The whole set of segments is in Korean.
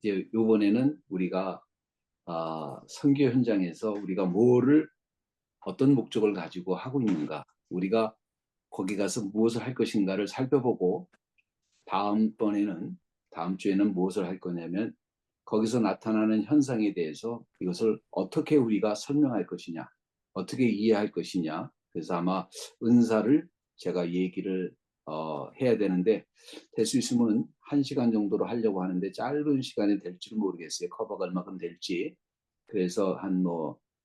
이제 이번에는 우리가 선교 현장에서 우리가 뭐를 어떤 목적을 가지고 하고 있는가, 우리가 거기 가서 무엇을 할 것인가를 살펴보고 다음 주에는 무엇을 할 거냐면 거기서 나타나는 현상에 대해서 이것을 어떻게 우리가 설명할 것이냐, 어떻게 이해할 것이냐. 그래서 아마 은사를 제가 얘기를 해야 되는데 될 수 있으면 1시간 정도로 하려고 하는데 짧은 시간이 될지 모르겠어요. 커버가 얼마큼 될지. 그래서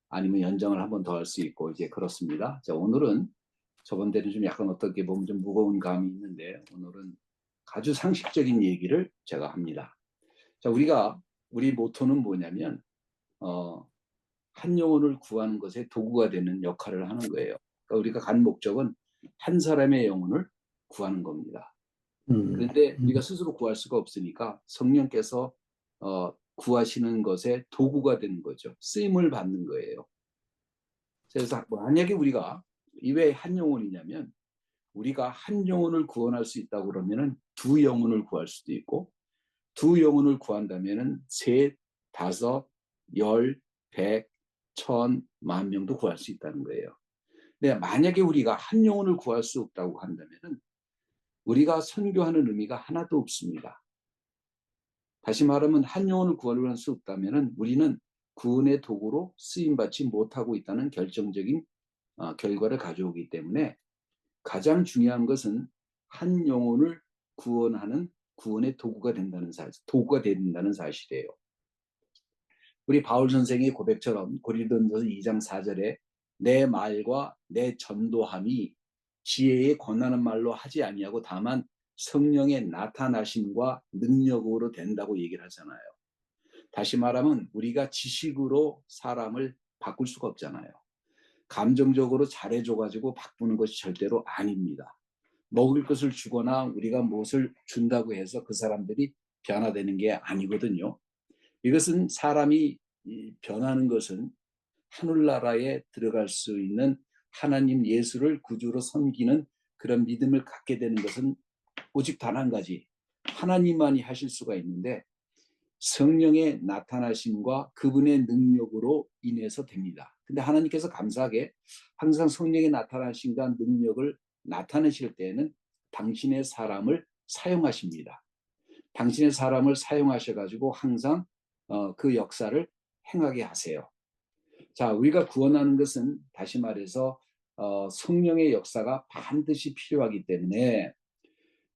아니면 연장을 한번 더 할 수 있고 이제 그렇습니다. 자, 오늘은 저번 때는 좀 약간 어떻게 보면 좀 무거운 감이 있는데 오늘은 아주 상식적인 얘기를 제가 합니다. 자, 우리 모토는 뭐냐면 어, 한 영혼을 구하는 것에 도구가 되는 역할을 하는 거예요. 그러니까 우리가 간 목적은 한 사람의 영혼을 구하는 겁니다. 음, 그런데 음, 우리가 스스로 구할 수가 없으니까 성령께서 구하시는 것에 도구가 되는 거죠. 쓰임을 받는 거예요. 그래서 만약에 우리가 이왜 한 영혼이냐면 우리가 한 영혼을 구원할 수 있다고 그러면은 두 영혼을 구할 수도 있고 두 영혼을 구한다면은 셋, 다섯, 열, 백, 천, 만 명도 구할 수 있다는 거예요. 근데 만약에 우리가 한 영혼을 구할 수 없다고 한다면은 우리가 선교하는 의미가 하나도 없습니다. 다시 말하면 한 영혼을 구할 수 없다면은 우리는 구원의 도구로 쓰임 받지 못하고 있다는 결정적인 결과를 가져오기 때문에 가장 중요한 것은 한 영혼을 구원하는 구원의 도구가 된다는 사실이에요. 우리 바울 선생의 고백처럼 고린도전서 2장 4절에 내 말과 내 전도함이 지혜에 권하는 말로 하지 아니하고 다만 성령의 나타나심과 능력으로 된다고 얘기를 하잖아요. 다시 말하면 우리가 지식으로 사람을 바꿀 수가 없잖아요. 감정적으로 잘해줘가지고 바꾸는 것이 절대로 아닙니다. 먹을 것을 주거나 우리가 무엇을 준다고 해서 그 사람들이 변화되는 게 아니거든요. 이것은 사람이 변하는 것은 하늘나라에 들어갈 수 있는 하나님 예수를 구주로 섬기는 그런 믿음을 갖게 되는 것은 오직 단 한 가지, 하나님만이 하실 수가 있는데 성령의 나타나심과 그분의 능력으로 인해서 됩니다. 근데 하나님께서 감사하게 항상 성령의 나타나심과 능력을 나타내실 때에는 당신의 사람을 사용하십니다. 당신의 사람을 사용하셔가지고 항상 그 역사를 행하게 하세요. 자, 우리가 구원하는 것은 다시 말해서 성령의 역사가 반드시 필요하기 때문에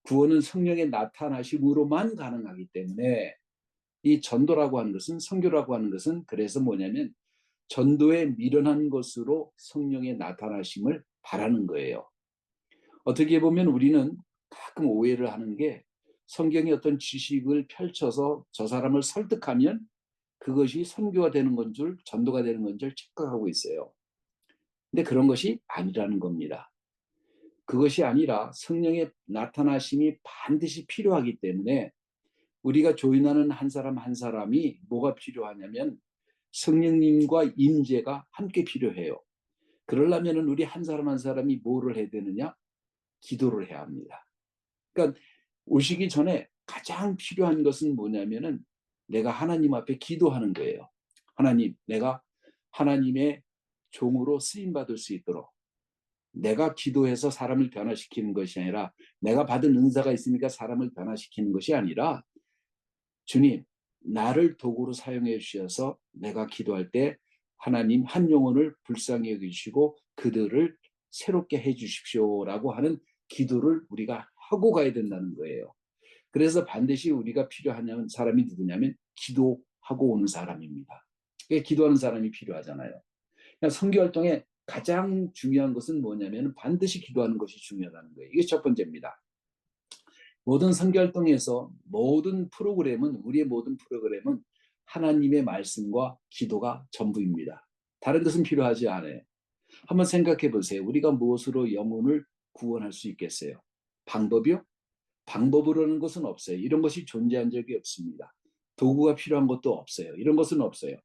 구원은 성령의 나타나심으로만 가능하기 때문에 이 전도라고 하는 것은 선교라고 하는 것은 그래서 뭐냐면 전도에 미련한 것으로 성령의 나타나심을 바라는 거예요. 어떻게 보면 우리는 가끔 오해를 하는 게 성경의 어떤 지식을 펼쳐서 저 사람을 설득하면 그것이 선교가 되는 건 줄, 전도가 되는 건 줄 착각하고 있어요. 근데 그런 것이 아니라는 겁니다. 그것이 아니라 성령의 나타나심이 반드시 필요하기 때문에 우리가 조인하는 한 사람 한 사람이 뭐가 필요하냐면 성령님과 임재가 함께 필요해요. 그러려면 우리 한 사람 한 사람이 뭐를 해야 되느냐? 기도를 해야 합니다. 그러니까 오시기 전에 가장 필요한 것은 뭐냐면은 내가 하나님 앞에 기도하는 거예요. 하나님, 내가 하나님의 종으로 쓰임 받을 수 있도록 내가 기도해서 사람을 변화시키는 것이 아니라 내가 받은 은사가 있으니까 사람을 변화시키는 것이 아니라 주님, 나를 도구로 사용해 주셔서 내가 기도할 때 하나님 한 영혼을 불쌍히 여기시고 그들을 새롭게 해 주십시오라고 하는 기도를 우리가 하고 가야 된다는 거예요. 그래서 반드시 우리가 필요한 사람이 누구냐면 기도하고 오는 사람입니다. 기도하는 사람이 필요하잖아요. 선교활동에 가장 중요한 것은 뭐냐면 반드시 기도하는 것이 중요하다는 거예요. 이게 첫 번째입니다. 모든 선교활동에서 우리의 모든 프로그램은 하나님의 말씀과 기도가 전부입니다. 다른 것은 필요하지 않아요. 한번 생각해 보세요. 우리가 무엇으로 영혼을 구원할 수 있겠어요? 방법이요? 방법으로는 것은 없어요. 이런 것이 존재한 적이 없습니다. 도구가 필요한 것도 없어요. 이런 것은 없어요.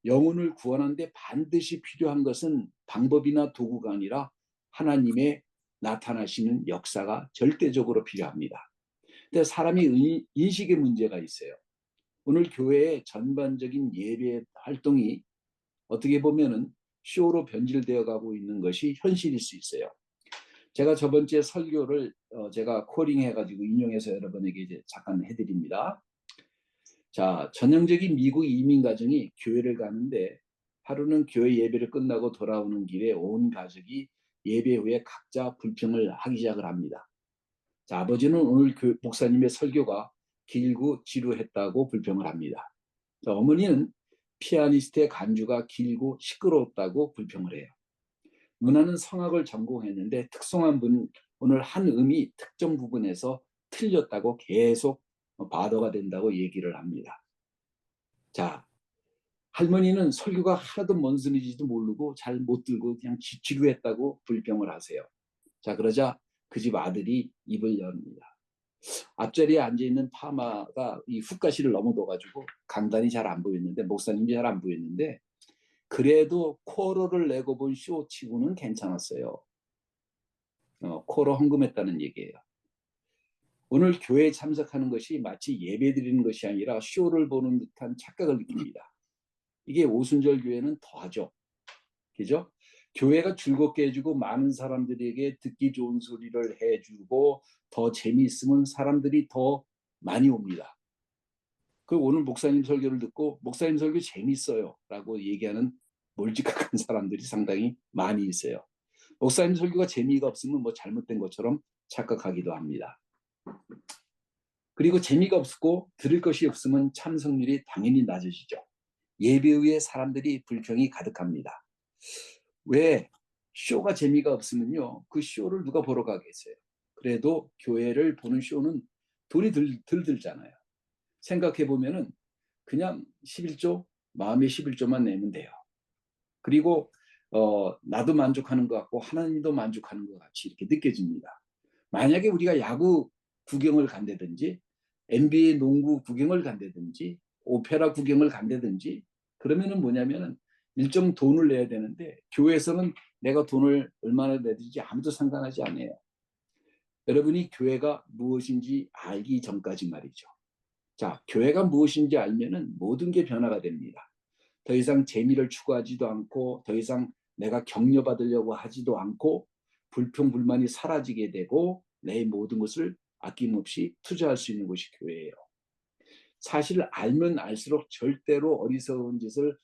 영혼을 구원하는데 반드시 필요한 것은 방법이나 도구가 아니라 하나님의 나타나시는 역사가 절대적으로 필요합니다. 근데 사람이 인식의 문제가 있어요. 오늘 교회의 전반적인 예배 활동이 어떻게 보면은 쇼로 변질되어 가고 있는 것이 현실일 수 있어요. 제가 저번 주에 설교를 제가 코딩해가지고 인용해서 여러분에게 이제 잠깐 해드립니다. 자, 전형적인 미국 이민 가정이 교회를 가는데 하루는 교회 예배를 끝나고 돌아오는 길에 온 가족이 예배 후에 각자 불평을 하기 시작을 합니다. 자, 아버지는 오늘 목사님의 설교가 길고 지루했다고 불평을 합니다. 자, 어머니는 피아니스트의 간주가 길고 시끄러웠다고 불평을 해요. 누나는 성악을 전공했는데 특성한 분 오늘 한 음이 특정 부분에서 틀렸다고 계속 바더가 된다고 얘기를 합니다. 자, 할머니는 설교가 하나도 뭔 소리인지도 모르고 잘 못 들고 그냥 지루했다고 불평을 하세요. 자, 그러자 그 집 아들이 입을 엽니다. 앞자리에 앉아있는 파마가 이 훅가시를 넘어둬가지고 강단이 잘 안 보였는데, 목사님이 잘 안 보였는데, 그래도 코러를 내고 본 쇼치고는 괜찮았어요. 코러 헌금했다는 얘기예요. 오늘 교회에 참석하는 것이 마치 예배 드리는 것이 아니라 쇼를 보는 듯한 착각을 느낍니다. 이게 오순절 교회는 더하죠. 그죠? 교회가 즐겁게 해주고 많은 사람들에게 듣기 좋은 소리를 해주고 더 재미있으면 사람들이 더 많이 옵니다. 그 오늘 목사님 설교를 듣고 목사님 설교 재밌어요 라고 얘기하는 몰직각한 사람들이 상당히 많이 있어요. 목사님 설교가 재미가 없으면 뭐 잘못된 것처럼 착각하기도 합니다. 그리고 재미가 없고 들을 것이 없으면 참석률이 당연히 낮아지죠. 예배 후에 사람들이 불평이 가득합니다. 왜? 쇼가 재미가 없으면요, 그 쇼를 누가 보러 가겠어요? 그래도 교회를 보는 쇼는 돈이 덜 들잖아요. 생각해 보면은 그냥 11조, 마음의 11조만 내면 돼요. 그리고 나도 만족하는 것 같고 하나님도 만족하는 것 같이 이렇게 느껴집니다. 만약에 우리가 야구 구경을 간다든지 NBA 농구 구경을 간다든지 오페라 구경을 간다든지 그러면은 뭐냐면은 일정 돈을 내야 되는데 교회에서는 내가 돈을 얼마나 내든지 아무도 상관하지 않아요. 여러분이 교회가 무엇인지 알기 전까지 말이죠. 자, 교회가 무엇인지 알면은 모든 게 변화가 됩니다. 더 이상 재미를 추구하지도 않고 더 이상 내가 격려받으려고 하지도 않고 불평불만이 사라지게 되고 내 모든 것을 아낌없이 투자할 수 있는 곳이 교회예요. 사실 알면 알수록 절대로 어리석은 짓을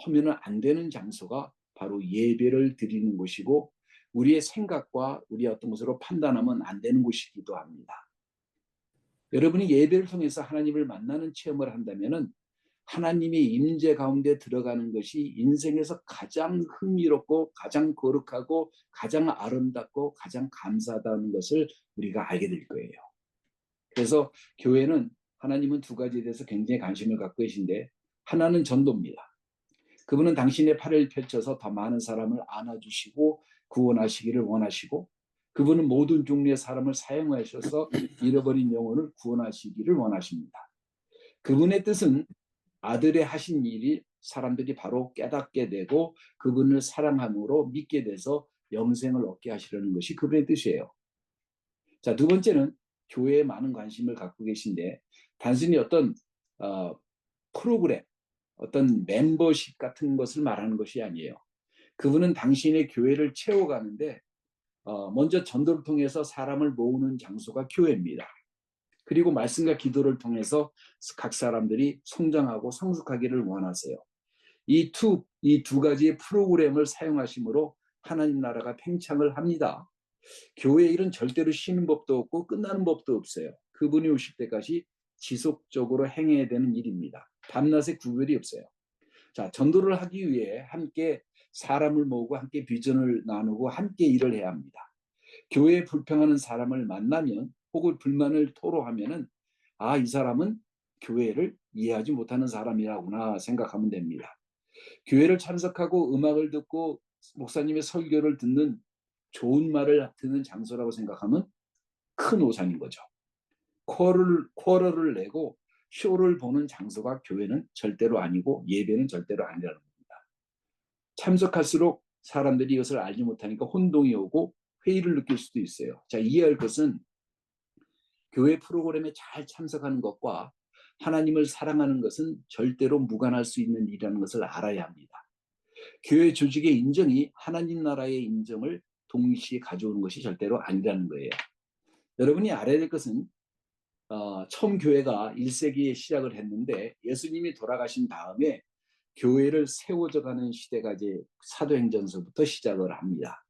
하면 안 되는 장소가 바로 예배를 드리는 곳이고 우리의 생각과 우리의 어떤 것으로 판단하면 안 되는 곳이기도 합니다. 여러분이 예배를 통해서 하나님을 만나는 체험을 한다면 하나님의 임재 가운데 들어가는 것이 인생에서 가장 흥미롭고 가장 거룩하고 가장 아름답고 가장 감사하다는 것을 우리가 알게 될 거예요. 그래서 교회는 하나님은 두 가지에 대해서 굉장히 관심을 갖고 계신데 하나는 전도입니다. 그분은 당신의 팔을 펼쳐서 더 많은 사람을 안아주시고 구원하시기를 원하시고 그분은 모든 종류의 사람을 사용하셔서 잃어버린 영혼을 구원하시기를 원하십니다. 그분의 뜻은 아들의 하신 일이 사람들이 바로 깨닫게 되고 그분을 사랑함으로 믿게 돼서 영생을 얻게 하시려는 것이 그분의 뜻이에요. 자, 두 번째는 교회에 많은 관심을 갖고 계신데 단순히 어떤 프로그램, 어떤 멤버십 같은 것을 말하는 것이 아니에요. 그분은 당신의 교회를 채워가는데 먼저 전도를 통해서 사람을 모으는 장소가 교회입니다. 그리고 말씀과 기도를 통해서 각 사람들이 성장하고 성숙하기를 원하세요. 이 두 가지의 프로그램을 사용하심으로 하나님 나라가 팽창을 합니다. 교회의 일은 절대로 쉬는 법도 없고 끝나는 법도 없어요. 그분이 오실 때까지 지속적으로 행해야 되는 일입니다. 밤낮의 구별이 없어요. 자, 전도를 하기 위해 함께 사람을 모으고 함께 비전을 나누고 함께 일을 해야 합니다. 교회에 불평하는 사람을 만나면 혹은 불만을 토로하면은 이 사람은 교회를 이해하지 못하는 사람이라구나 생각하면 됩니다. 교회를 참석하고 음악을 듣고 목사님의 설교를 듣는 좋은 말을 듣는 장소라고 생각하면 큰 오산인 거죠. 쿼러를 내고 쇼를 보는 장소가 교회는 절대로 아니고 예배는 절대로 아니라는 겁니다. 참석할수록 사람들이 이것을 알지 못하니까 혼동이 오고 회의를 느낄 수도 있어요. 자, 이해할 것은 교회 프로그램에 잘 참석하는 것과 하나님을 사랑하는 것은 절대로 무관할 수 있는 일이라는 것을 알아야 합니다. 교회 조직의 인정이 하나님 나라의 인정을 동시에 가져오는 것이 절대로 아니라는 거예요. 여러분이 알아야 될 것은 처음 교회가 1세기에 시작을 했는데 예수님이 돌아가신 다음에 교회를 세워져가는 시대가 이제 사도행전서부터 시작을 합니다.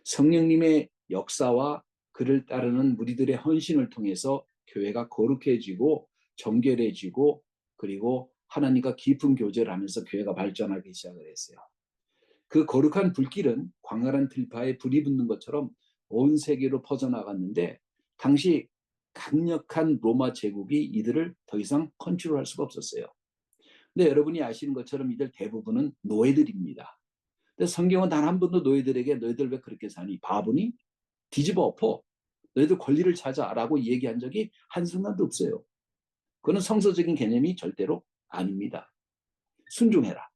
성령님의 역사와 그를 따르는 무리들의 헌신을 통해서 교회가 거룩해지고 정결해지고 그리고 하나님과 깊은 교제를 하면서 교회가 발전하기 시작을 했어요. 그 거룩한 불길은 광활한 들파에 불이 붙는 것처럼 온 세계로 퍼져나갔는데 당시 강력한 로마 제국이 이들을 더 이상 컨트롤할 수가 없었어요. 근데 여러분이 아시는 것처럼 이들 대부분은 노예들입니다. 근데 성경은 단 한 번도 노예들에게 너희들 왜 그렇게 사니? 바보니? 뒤집어 엎어. 너희들 권리를 찾아라고 얘기한 적이 한순간도 없어요. 그거는 성서적인 개념이 절대로 아닙니다. 순종해라.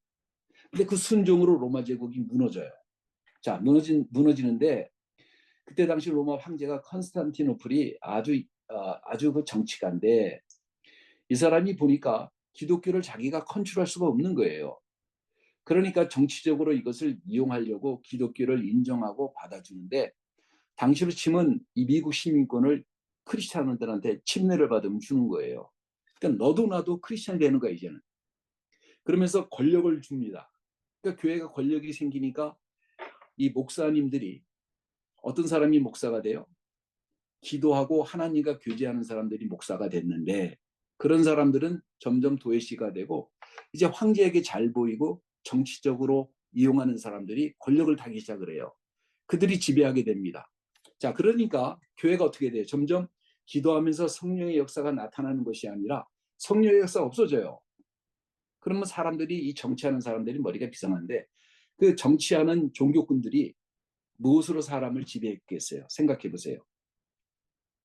근데 그 순종으로 로마 제국이 무너져요. 자, 무너지는데 그때 당시 로마 황제가 컨스탄티노플이 아주 그 정치가인데 이 사람이 보니까 기독교를 자기가 컨트롤할 수가 없는 거예요. 그러니까 정치적으로 이것을 이용하려고 기독교를 인정하고 받아주는데 당시로 치면 이 미국 시민권을 크리스찬들한테 침례를 받으면 주는 거예요. 그러니까 너도 나도 크리스찬이 되는 거야 이제는. 그러면서 권력을 줍니다. 그러니까 교회가 권력이 생기니까 이 목사님들이 어떤 사람이 목사가 돼요? 기도하고 하나님과 교제하는 사람들이 목사가 됐는데 그런 사람들은 점점 도회시가 되고 이제 황제에게 잘 보이고 정치적으로 이용하는 사람들이 권력을 타기 시작을 해요. 그들이 지배하게 됩니다. 자, 그러니까 교회가 어떻게 돼요? 점점 기도하면서 성령의 역사가 나타나는 것이 아니라 성령의 역사가 없어져요. 그러면 사람들이 이 정치하는 사람들이 머리가 비상한데 그 정치하는 종교꾼들이 무엇으로 사람을 지배했겠어요? 생각해 보세요.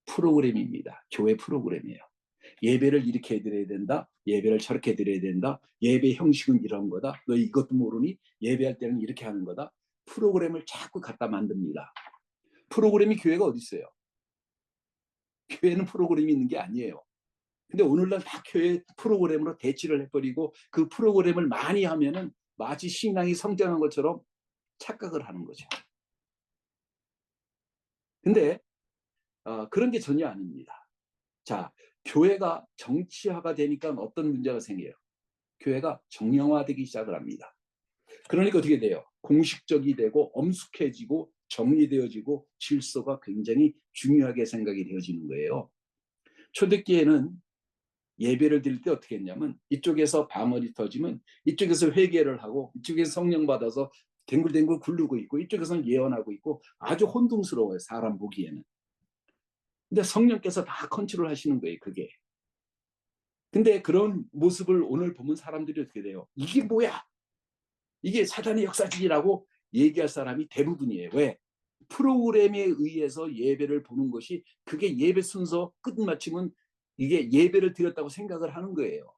프로그램입니다. 교회 프로그램이에요. 예배를 이렇게 드려야 된다. 예배를 저렇게 드려야 된다. 예배 형식은 이런 거다. 너 이것도 모르니? 예배할 때는 이렇게 하는 거다. 프로그램을 자꾸 갖다 만듭니다. 프로그램이 교회가 어디 있어요? 교회는 프로그램이 있는 게 아니에요. 근데 오늘날 다 교회 프로그램으로 대치를 해버리고 그 프로그램을 많이 하면은 마치 신앙이 성장한 것처럼 착각을 하는 거죠. 근데 그런 게 전혀 아닙니다. 자, 교회가 정치화가 되니까 어떤 문제가 생겨요? 교회가 정형화되기 시작을 합니다. 그러니까 어떻게 돼요? 공식적이 되고 엄숙해지고 정리되어지고 질서가 굉장히 중요하게 생각이 되어지는 거예요. 초대기에는 예배를 드릴 때 어떻게 했냐면 이쪽에서 방언이 터지면 이쪽에서 회개를 하고 이쪽에서 성령 받아서 댕글댕글 굴르고 있고 이쪽에서는 예언하고 있고 아주 혼동스러워요. 사람 보기에는. 근데 성령께서 다 컨트롤 하시는 거예요. 그게. 근데 그런 모습을 오늘 보면 사람들이 어떻게 돼요? 이게 뭐야? 이게 사단의 역사지라고 얘기할 사람이 대부분이에요. 왜? 프로그램에 의해서 예배를 보는 것이 그게 예배 순서 끝마치면 이게 예배를 드렸다고 생각을 하는 거예요.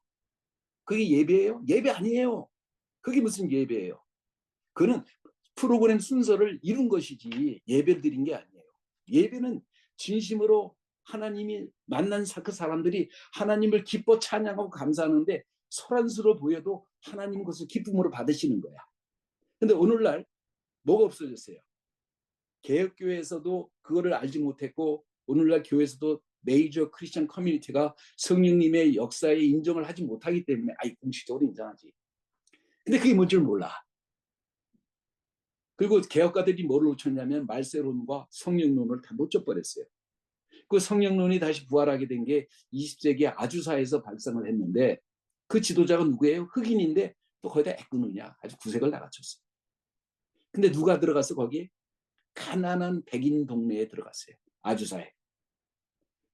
그게 예배예요? 예배 아니에요. 그게 무슨 예배예요? 그는 프로그램 순서를 이룬 것이지 예배를 드린 게 아니에요. 예배는 진심으로 하나님이 만난 그 사람들이 하나님을 기뻐 찬양하고 감사하는데 소란스러워 보여도 하나님 것을 기쁨으로 받으시는 거야. 근데 오늘날 뭐가 없어졌어요? 개혁교회에서도 그거를 알지 못했고 오늘날 교회에서도 메이저 크리스천 커뮤니티가 성령님의 역사에 인정을 하지 못하기 때문에 공식적으로 인정하지. 근데 그게 뭔 줄 몰라. 그리고 개혁가들이 뭐를 놓쳤냐면 말세론과 성령론을 다 놓쳐버렸어요. 그 성령론이 다시 부활하게 된 게 20세기 아주사에서 발상을 했는데 그 지도자가 누구예요? 흑인인데 또 거기다 애꾸느냐 아주 구색을 나가쳤어요. 근데 누가 들어가서 거기에? 가난한 백인 동네에 들어갔어요. 아주사에.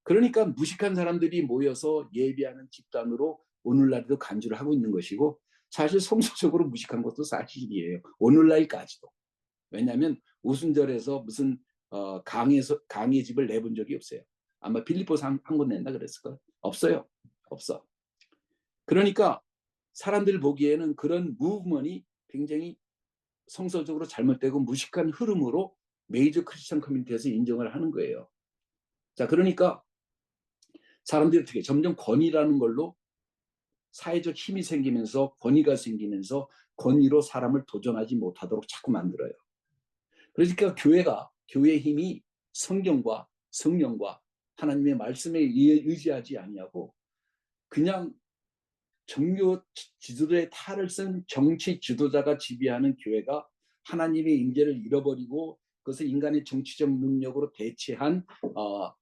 그러니까 무식한 사람들이 모여서 예배하는 집단으로 오늘날도 간주를 하고 있는 것이고 사실 성서적으로 무식한 것도 사실이에요. 오늘날까지도. 왜냐하면 오순절에서 무슨 강의 집을 내본 적이 없어요. 아마 빌립보서 한 권 낸다 그랬을까요? 없어요. 없어. 그러니까 사람들 보기에는 그런 무브먼이 굉장히 성서적으로 잘못되고 무식한 흐름으로 메이저 크리스천 커뮤니티에서 인정을 하는 거예요. 자, 그러니까 사람들이 어떻게 점점 권위라는 걸로 사회적 힘이 생기면서 권위가 생기면서 권위로 사람을 도전하지 못하도록 자꾸 만들어요. 그러니까 교회의 힘이 성경과 성령과 하나님의 말씀에 의지하지 아니하고 그냥 종교 지도자의 탈을 쓴 정치 지도자가 지배하는 교회가 하나님의 임재를 잃어버리고 그것을 인간의 정치적 능력으로 대체한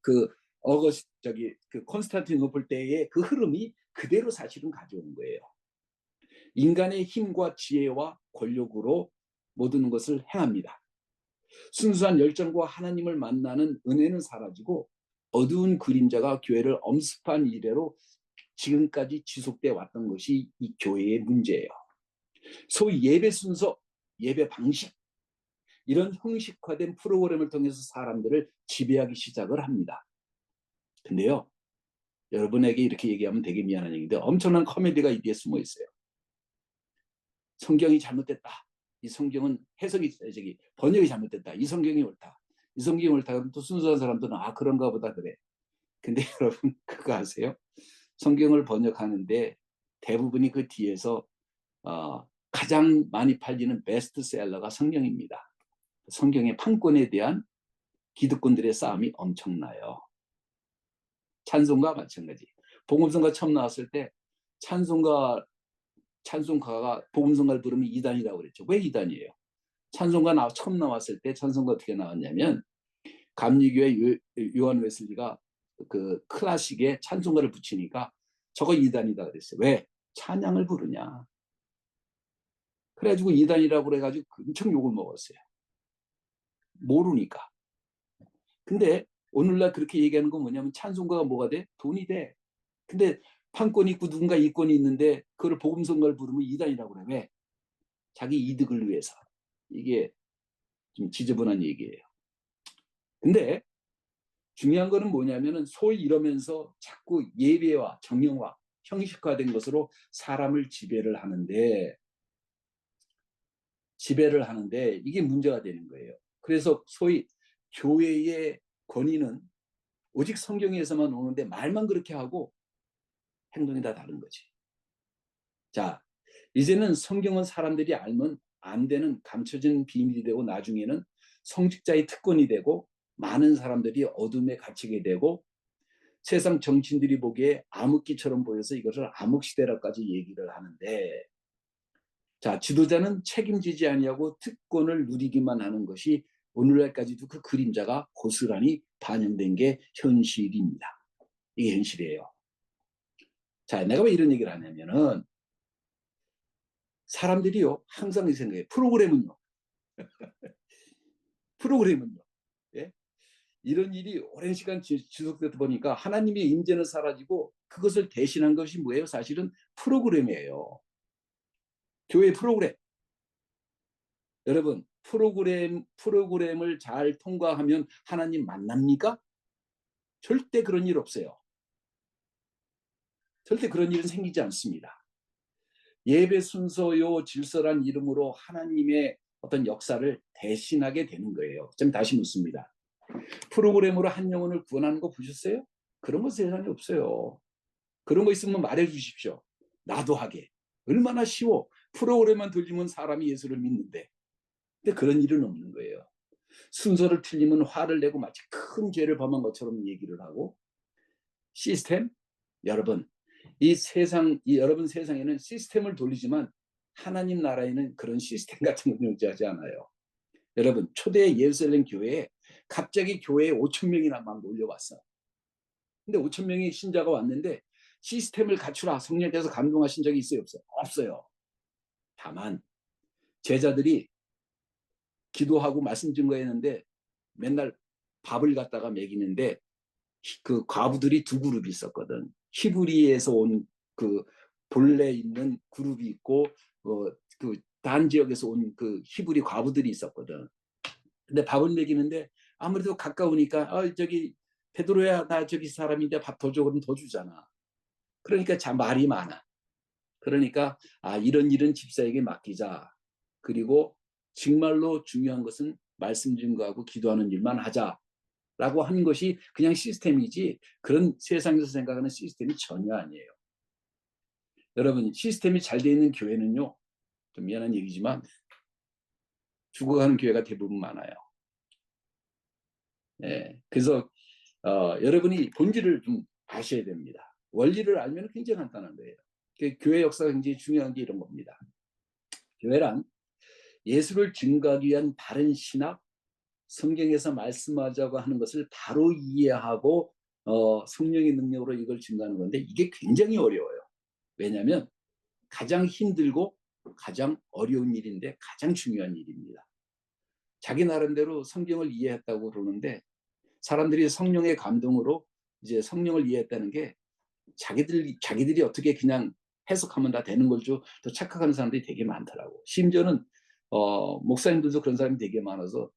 그 콘스탄티노플 때의 그 흐름이 그대로 사실은 가져온 거예요. 인간의 힘과 지혜와 권력으로 모든 것을 행합니다. 순수한 열정과 하나님을 만나는 은혜는 사라지고 어두운 그림자가 교회를 엄습한 이래로 지금까지 지속돼 왔던 것이 이 교회의 문제예요. 소위 예배 순서, 예배 방식 이런 형식화된 프로그램을 통해서 사람들을 지배하기 시작을 합니다. 근데요, 여러분에게 이렇게 얘기하면 되게 미안한 얘기인데 엄청난 코미디가 이 뒤에 숨어 있어요. 성경이 잘못됐다. 이 성경은 번역이 잘못됐다. 이 성경이 옳다. 이 성경이 옳다. 그럼 또 순수한 사람들은 그런가 보다 그래. 근데 여러분 그거 아세요? 성경을 번역하는데 대부분이 그 뒤에서 가장 많이 팔리는 베스트셀러가 성경입니다. 성경의 판권에 대한 기득권들의 싸움이 엄청나요. 찬송가 마찬가지. 복음성가 처음 나왔을 때 찬송가가 복음성가를 부르면 이단이라고 그랬죠. 왜 이단이에요? 찬송가 처음 나왔을 때 찬송가 어떻게 나왔냐면 감리교회 요한 웨슬리가 그 클래식에 찬송가를 붙이니까 저거 이단이다 그랬어요. 왜? 찬양을 부르냐. 그래가지고 이단이라고 그래가지고 엄청 욕을 먹었어요. 모르니까. 근데 오늘날 그렇게 얘기하는 건 뭐냐면 찬송가가 뭐가 돼? 돈이 돼. 근데 판권이 있고 누군가 이권이 있는데 그걸 복음성가를 부르면 이단이라고 그래. 왜? 자기 이득을 위해서. 이게 좀 지저분한 얘기예요. 근데 중요한 거는 뭐냐면은 소위 이러면서 자꾸 예배와 정령화, 형식화된 것으로 사람을 지배를 하는데 이게 문제가 되는 거예요. 그래서 소위 교회의 권위는 오직 성경에서만 오는데 말만 그렇게 하고 행동이 다 다른 거지. 자, 이제는 성경은 사람들이 알면 안 되는 감춰진 비밀이 되고 나중에는 성직자의 특권이 되고 많은 사람들이 어둠에 갇히게 되고 세상 정치인들이 보기에 암흑기처럼 보여서 이것을 암흑시대라까지 얘기를 하는데 자, 지도자는 책임지지 아니하고 특권을 누리기만 하는 것이 오늘날까지도 그 그림자가 고스란히 반영된 게 현실입니다. 이게 현실이에요. 자, 내가 왜 이런 얘기를 하냐면은 사람들이요 항상 이 생각해요. 프로그램은요. 예? 이런 일이 오랜 시간 지속되다 보니까 하나님의 임재는 사라지고 그것을 대신한 것이 뭐예요? 사실은 프로그램이에요. 교회 프로그램. 여러분 프로그램을 잘 통과하면 하나님 만납니까? 절대 그런 일 없어요. 절대 그런 일은 생기지 않습니다. 예배 순서요 질서란 이름으로 하나님의 어떤 역사를 대신하게 되는 거예요. 좀 다시 묻습니다. 프로그램으로 한 영혼을 구원하는 거 보셨어요? 그런 거 세상에 없어요. 그런 거 있으면 말해 주십시오. 나도 하게. 얼마나 쉬워. 프로그램만 돌리면 사람이 예수를 믿는데. 근데 그런 일은 없는 거예요. 순서를 틀리면 화를 내고 마치 큰 죄를 범한 것처럼 얘기를 하고 시스템? 여러분, 여러분 세상에는 시스템을 돌리지만 하나님 나라에는 그런 시스템 같은 건 존재하지 않아요. 여러분, 초대 예루살렘 교회에 갑자기 교회에 5천 명이나 막 몰려왔어. 근데 5천 명의 신자가 왔는데 시스템을 갖추라 성령께서 감동하신 적이 있어요? 없어요? 없어요. 다만 제자들이 기도하고 말씀 증거했는데 맨날 밥을 갖다가 먹이는데 그 과부들이 두 그룹이 있었거든. 히브리에서 온 그 본래 있는 그룹이 있고 그 단 지역에서 온 그 히브리 과부들이 있었거든. 근데 밥을 먹이는데 아무래도 가까우니까 저기 베드로야 나 저기 사람인데 밥 더 줘. 그러면 더 주잖아. 그러니까 참 말이 많아. 그러니까 이런 일은 집사에게 맡기자. 그리고 정말로 중요한 것은 말씀 증거하고 기도하는 일만 하자라고 하는 것이 그냥 시스템이지 그런 세상에서 생각하는 시스템이 전혀 아니에요. 여러분 시스템이 잘 돼 있는 교회는요, 좀 미안한 얘기지만 죽어가는 교회가 대부분 많아요. 예, 그래서 여러분이 본질을 좀 아셔야 됩니다. 원리를 알면 굉장히 간단한 거예요. 교회 역사가 굉장히 중요한 게 이런 겁니다. 교회란 예수를 증거하기 위한 바른 신학, 성경에서 말씀하자고 하는 것을 바로 이해하고 성령의 능력으로 이걸 증거하는 건데, 이게 굉장히 어려워요. 왜냐하면 가장 힘들고 가장 어려운 일인데 가장 중요한 일입니다. 자기 나름대로 성경을 이해했다고 그러는데, 사람들이 성령의 감동으로 이제 성령을 이해했다는 게 자기들이 어떻게 그냥 해석하면 다 되는 걸 줄 또 착각하는 사람들이 되게 많더라고. 심지어는 목사님들도 그런 사람이 되게 많아서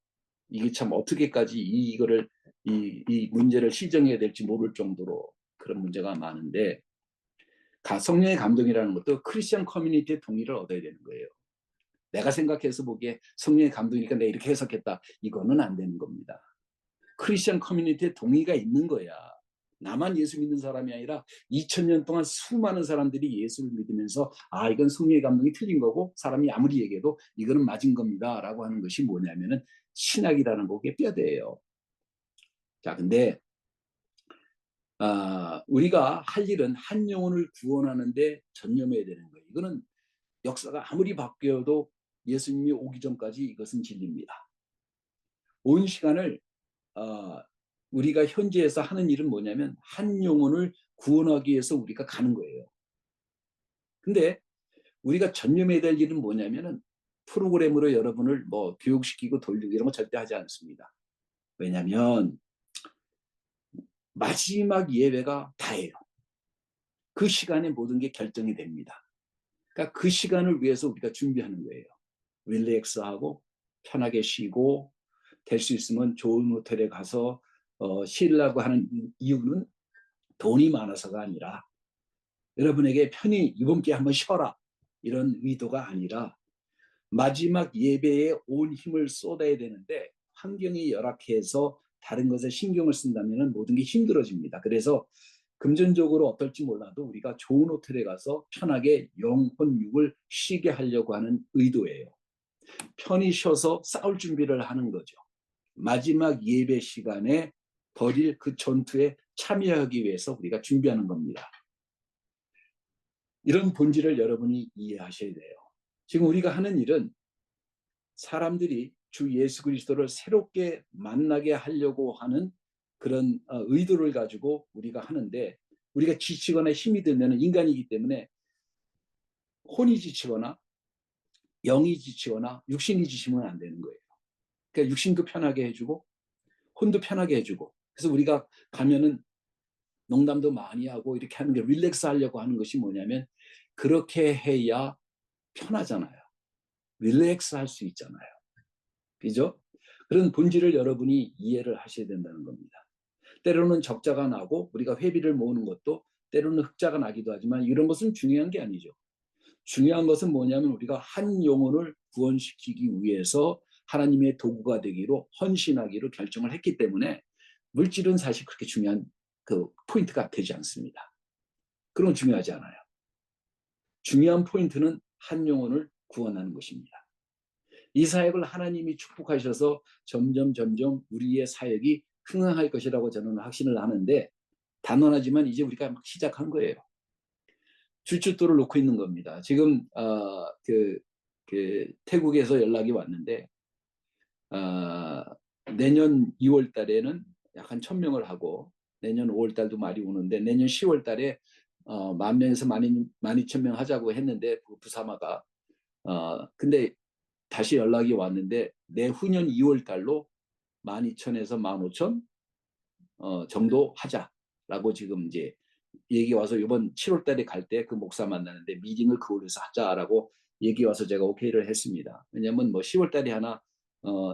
이게 참 어떻게까지 이거를 이 문제를 시정해야 될지 모를 정도로 그런 문제가 많은데, 성령의 감동이라는 것도 크리스천 커뮤니티의 동의를 얻어야 되는 거예요. 내가 생각해서 보기에 성령의 감동이니까 내가 이렇게 해석했다, 이거는 안 되는 겁니다. 크리스천 커뮤니티의 동의가 있는 거야. 나만 예수 믿는 사람이 아니라 2000년 동안 수많은 사람들이 예수를 믿으면서 이건 성령의 감동이 틀린 거고, 사람이 아무리 얘기해도 이거는 맞은 겁니다 라고 하는 것이 뭐냐면은 신학이라는 거에 뼈대예요. 자, 근데 우리가 할 일은 한 영혼을 구원하는데 전념해야 되는 거예요. 이거는 역사가 아무리 바뀌어도 예수님이 오기 전까지 이것은 진리입니다. 온 시간을 우리가 현재에서 하는 일은 뭐냐면 한 영혼을 구원하기 위해서 우리가 가는 거예요. 근데 우리가 전념해야 될 일은 뭐냐면은 프로그램으로 여러분을 뭐 교육시키고 돌리고 이런 거 절대 하지 않습니다. 왜냐하면 마지막 예배가 다예요. 그 시간에 모든 게 결정이 됩니다. 그러니까 그 시간을 위해서 우리가 준비하는 거예요. 릴렉스하고 편하게 쉬고, 될 수 있으면 좋은 호텔에 가서 쉬려고 하는 이유는 돈이 많아서가 아니라 여러분에게 편히 이번 기회에 한번 쉬어라 이런 의도가 아니라, 마지막 예배에 온 힘을 쏟아야 되는데 환경이 열악해서 다른 것에 신경을 쓴다면 모든 게 힘들어집니다. 그래서 금전적으로 어떨지 몰라도 우리가 좋은 호텔에 가서 편하게 영혼육을 쉬게 하려고 하는 의도예요. 편히 쉬어서 싸울 준비를 하는 거죠. 마지막 예배 시간에 벌일 그 전투에 참여하기 위해서 우리가 준비하는 겁니다. 이런 본질을 여러분이 이해하셔야 돼요. 지금 우리가 하는 일은 사람들이 주 예수 그리스도를 새롭게 만나게 하려고 하는 그런 의도를 가지고 우리가 하는데, 우리가 지치거나 힘이 들면 인간이기 때문에 혼이 지치거나 영이 지치거나 육신이 지치면 안 되는 거예요. 그러니까 육신도 편하게 해주고 혼도 편하게 해주고, 그래서 우리가 가면은 농담도 많이 하고 이렇게 하는 게 릴렉스 하려고 하는 것이 뭐냐면, 그렇게 해야 편하잖아요. 릴렉스 할 수 있잖아요. 그죠? 그런 본질을 여러분이 이해를 하셔야 된다는 겁니다. 때로는 적자가 나고 우리가 회비를 모으는 것도 때로는 흑자가 나기도 하지만 이런 것은 중요한 게 아니죠. 중요한 것은 뭐냐면 우리가 한 영혼을 구원시키기 위해서 하나님의 도구가 되기로 헌신하기로 결정을 했기 때문에 물질은 사실 그렇게 중요한 그 포인트가 되지 않습니다. 그런 건 중요하지 않아요. 중요한 포인트는 한 영혼을 구원하는 것입니다. 이 사역을 하나님이 축복하셔서 점점 우리의 사역이 흥행할 것이라고 저는 확신을 하는데, 단언하지만 이제 우리가 막 시작한 거예요. 출출도를 놓고 있는 겁니다. 지금 태국에서 연락이 왔는데 내년 2월 달에는 약한 1000명을 하고, 내년 5월 달도 말이 오는데 내년 10월 달에 10,000명에서 12,000명 하자고 했는데 부사마가 근데 다시 연락이 왔는데 내후년 2월 달로 12,000에서 15,000 정도 하자라고 지금 이제 얘기 와서 이번 7월 달에 갈 때 그 목사 만나는데 미팅을 그걸로서 하자라고 얘기 와서 제가 오케이를 했습니다. 왜냐하면 뭐 10월 달에 하나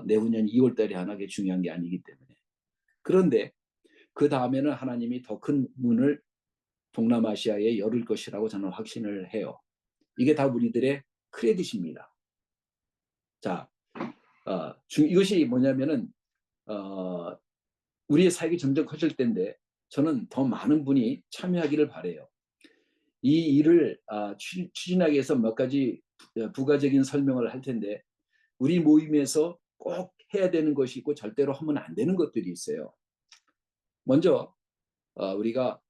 내후년 2월 달에 하나 게 중요한 게 아니기 때문에. 그런데 그 다음에는 하나님이 더 큰 문을 동남아시아에 열을 것이라고 저는 확신을 해요. 이게 다 우리들의 크레딧입니다. 자, 이것이 뭐냐면은 우리의 사역이 점점 커질 때인데 저는 더 많은 분이 참여하기를 바래요. 이 일을 추진하기 위해서 몇 가지 부가적인 설명을 할 텐데 우리 모임에서 꼭 해야 되는 것이 있고 절대로 하면 안 되는 것들이 있어요. 먼저 우리가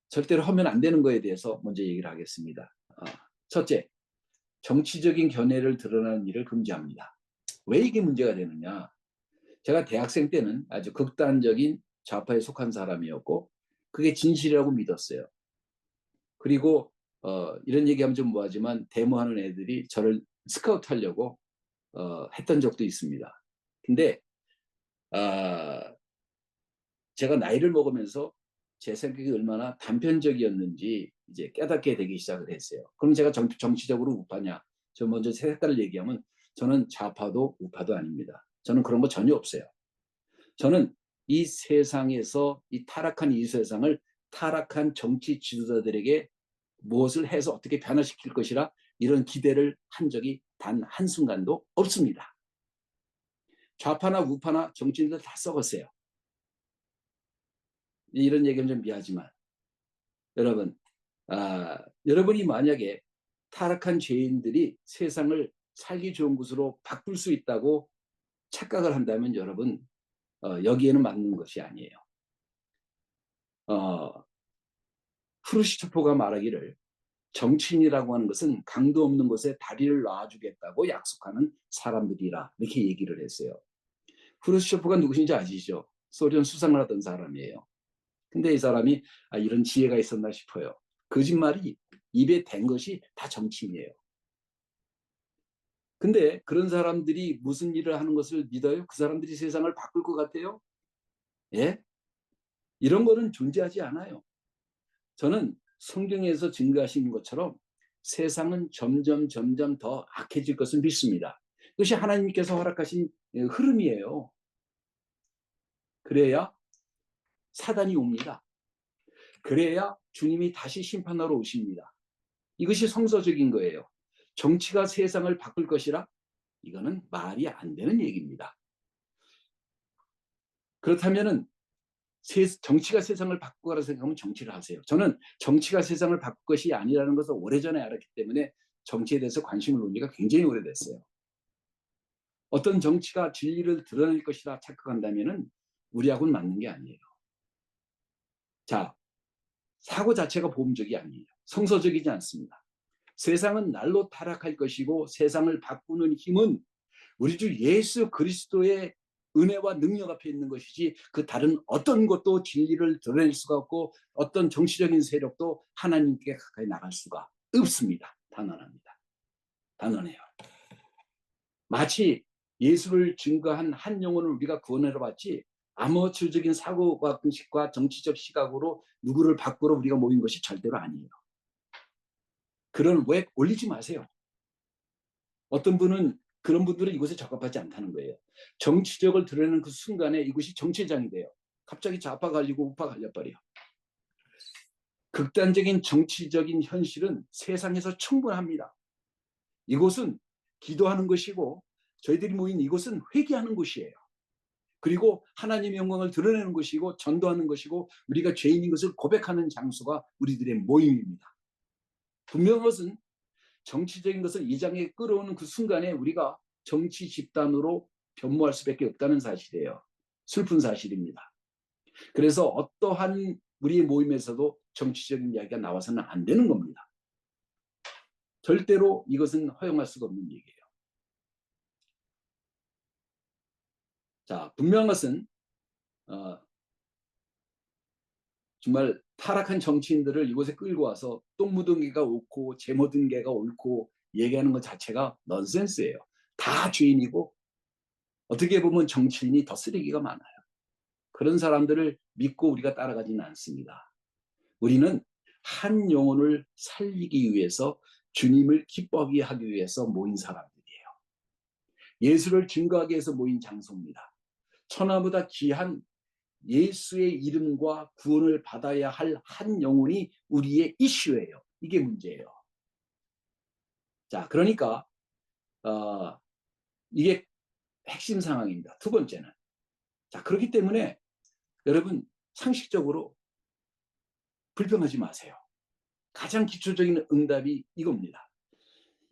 절대로 하면 안 되는 거에 대해서 먼저 얘기를 하겠습니다. 첫째, 정치적인 견해를 드러내는 일을 금지합니다. 왜 이게 문제가 되느냐? 제가 대학생 때는 아주 극단적인 좌파에 속한 사람이었고 그게 진실이라고 믿었어요. 그리고 이런 얘기하면 좀 뭐하지만 데모하는 애들이 저를 스카우트 하려고 했던 적도 있습니다. 근데 제가 나이를 먹으면서 제 생각이 얼마나 단편적이었는지 이제 깨닫게 되기 시작을 했어요. 그럼 제가 정치적으로 우파냐? 저 먼저 제 색깔을 얘기하면 저는 좌파도 우파도 아닙니다. 저는 그런 거 전혀 없어요. 저는 이 세상에서 이 타락한 이 세상을 타락한 정치 지도자들에게 무엇을 해서 어떻게 변화시킬 것이라 이런 기대를 한 적이 단 한순간도 없습니다. 좌파나 우파나 정치인들 다 썩었어요. 이런 얘기는 좀 미하지만 여러분, 여러분이 만약에 타락한 죄인들이 세상을 살기 좋은 곳으로 바꿀 수 있다고 착각을 한다면 여러분 여기에는 맞는 것이 아니에요. 프루시초프가 말하기를 정치인이라고 하는 것은 강도 없는 곳에 다리를 놔주겠다고 약속하는 사람들이라 이렇게 얘기를 했어요. 프루시초프가 누구신지 아시죠? 소련 수상을 하던 사람이에요. 근데 이 사람이 이런 지혜가 있었나 싶어요. 거짓말이 입에 댄 것이 다 정치인이에요. 근데 그런 사람들이 무슨 일을 하는 것을 믿어요? 그 사람들이 세상을 바꿀 것 같아요? 예? 이런 거는 존재하지 않아요. 저는 성경에서 증거하신 것처럼 세상은 점점 더 악해질 것을 믿습니다. 그것이 하나님께서 허락하신 흐름이에요. 그래야 사단이 옵니다. 그래야 주님이 다시 심판하러 오십니다. 이것이 성서적인 거예요. 정치가 세상을 바꿀 것이라 이거는 말이 안 되는 얘기입니다. 그렇다면은 정치가 세상을 바꾸라고 생각하면 정치를 하세요. 저는 정치가 세상을 바꿀 것이 아니라는 것을 오래전에 알았기 때문에 정치에 대해서 관심을 놓은 지가 굉장히 오래됐어요. 어떤 정치가 진리를 드러낼 것이라 착각한다면은 우리하고는 맞는 게 아니에요. 자, 사고 자체가 보험적이 아니에요. 성서적이지 않습니다. 세상은 날로 타락할 것이고 세상을 바꾸는 힘은 우리 주 예수 그리스도의 은혜와 능력 앞에 있는 것이지 그 다른 어떤 것도 진리를 드러낼 수가 없고 어떤 정치적인 세력도 하나님께 가까이 나갈 수가 없습니다. 단언합니다. 단언해요. 마치 예수를 증거한 한 영혼을 우리가 구원하러 받지 아마추어적인 사고방식과 정치적 시각으로 누구를 바꾸러 우리가 모인 것이 절대로 아니에요. 그런 왜 올리지 마세요. 어떤 분은 그런 분들은 이곳에 적합하지 않다는 거예요. 정치적을 드러내는 그 순간에 이곳이 정치장이 돼요. 갑자기 좌파 갈리고 우파 갈려버려요. 극단적인 정치적인 현실은 세상에서 충분합니다. 이곳은 기도하는 것이고 저희들이 모인 이곳은 회개하는 곳이에요. 그리고 하나님의 영광을 드러내는 것이고 전도하는 것이고 우리가 죄인인 것을 고백하는 장소가 우리들의 모임입니다. 분명한 것은 정치적인 것을 이장에 끌어오는 그 순간에 우리가 정치 집단으로 변모할 수밖에 없다는 사실이에요. 슬픈 사실입니다. 그래서 어떠한 우리의 모임에서도 정치적인 이야기가 나와서는 안 되는 겁니다. 절대로 이것은 허용할 수가 없는 얘기예요. 자, 분명한 것은 정말 타락한 정치인들을 이곳에 끌고 와서 똥 묻은 개가 옳고 재 묻은 개가 옳고 얘기하는 것 자체가 넌센스예요. 다 죄인이고 어떻게 보면 정치인이 더 쓰레기가 많아요. 그런 사람들을 믿고 우리가 따라가지는 않습니다. 우리는 한 영혼을 살리기 위해서 주님을 기뻐하게 하기 위해서 모인 사람들이에요. 예수를 증거하기 위해서 모인 장소입니다. 천하보다 귀한 예수의 이름과 구원을 받아야 할 한 영혼이 우리의 이슈예요. 이게 문제예요. 자, 그러니까 이게 핵심 상황입니다. 두 번째는 자, 그렇기 때문에 여러분 상식적으로 불평하지 마세요. 가장 기초적인 응답이 이겁니다.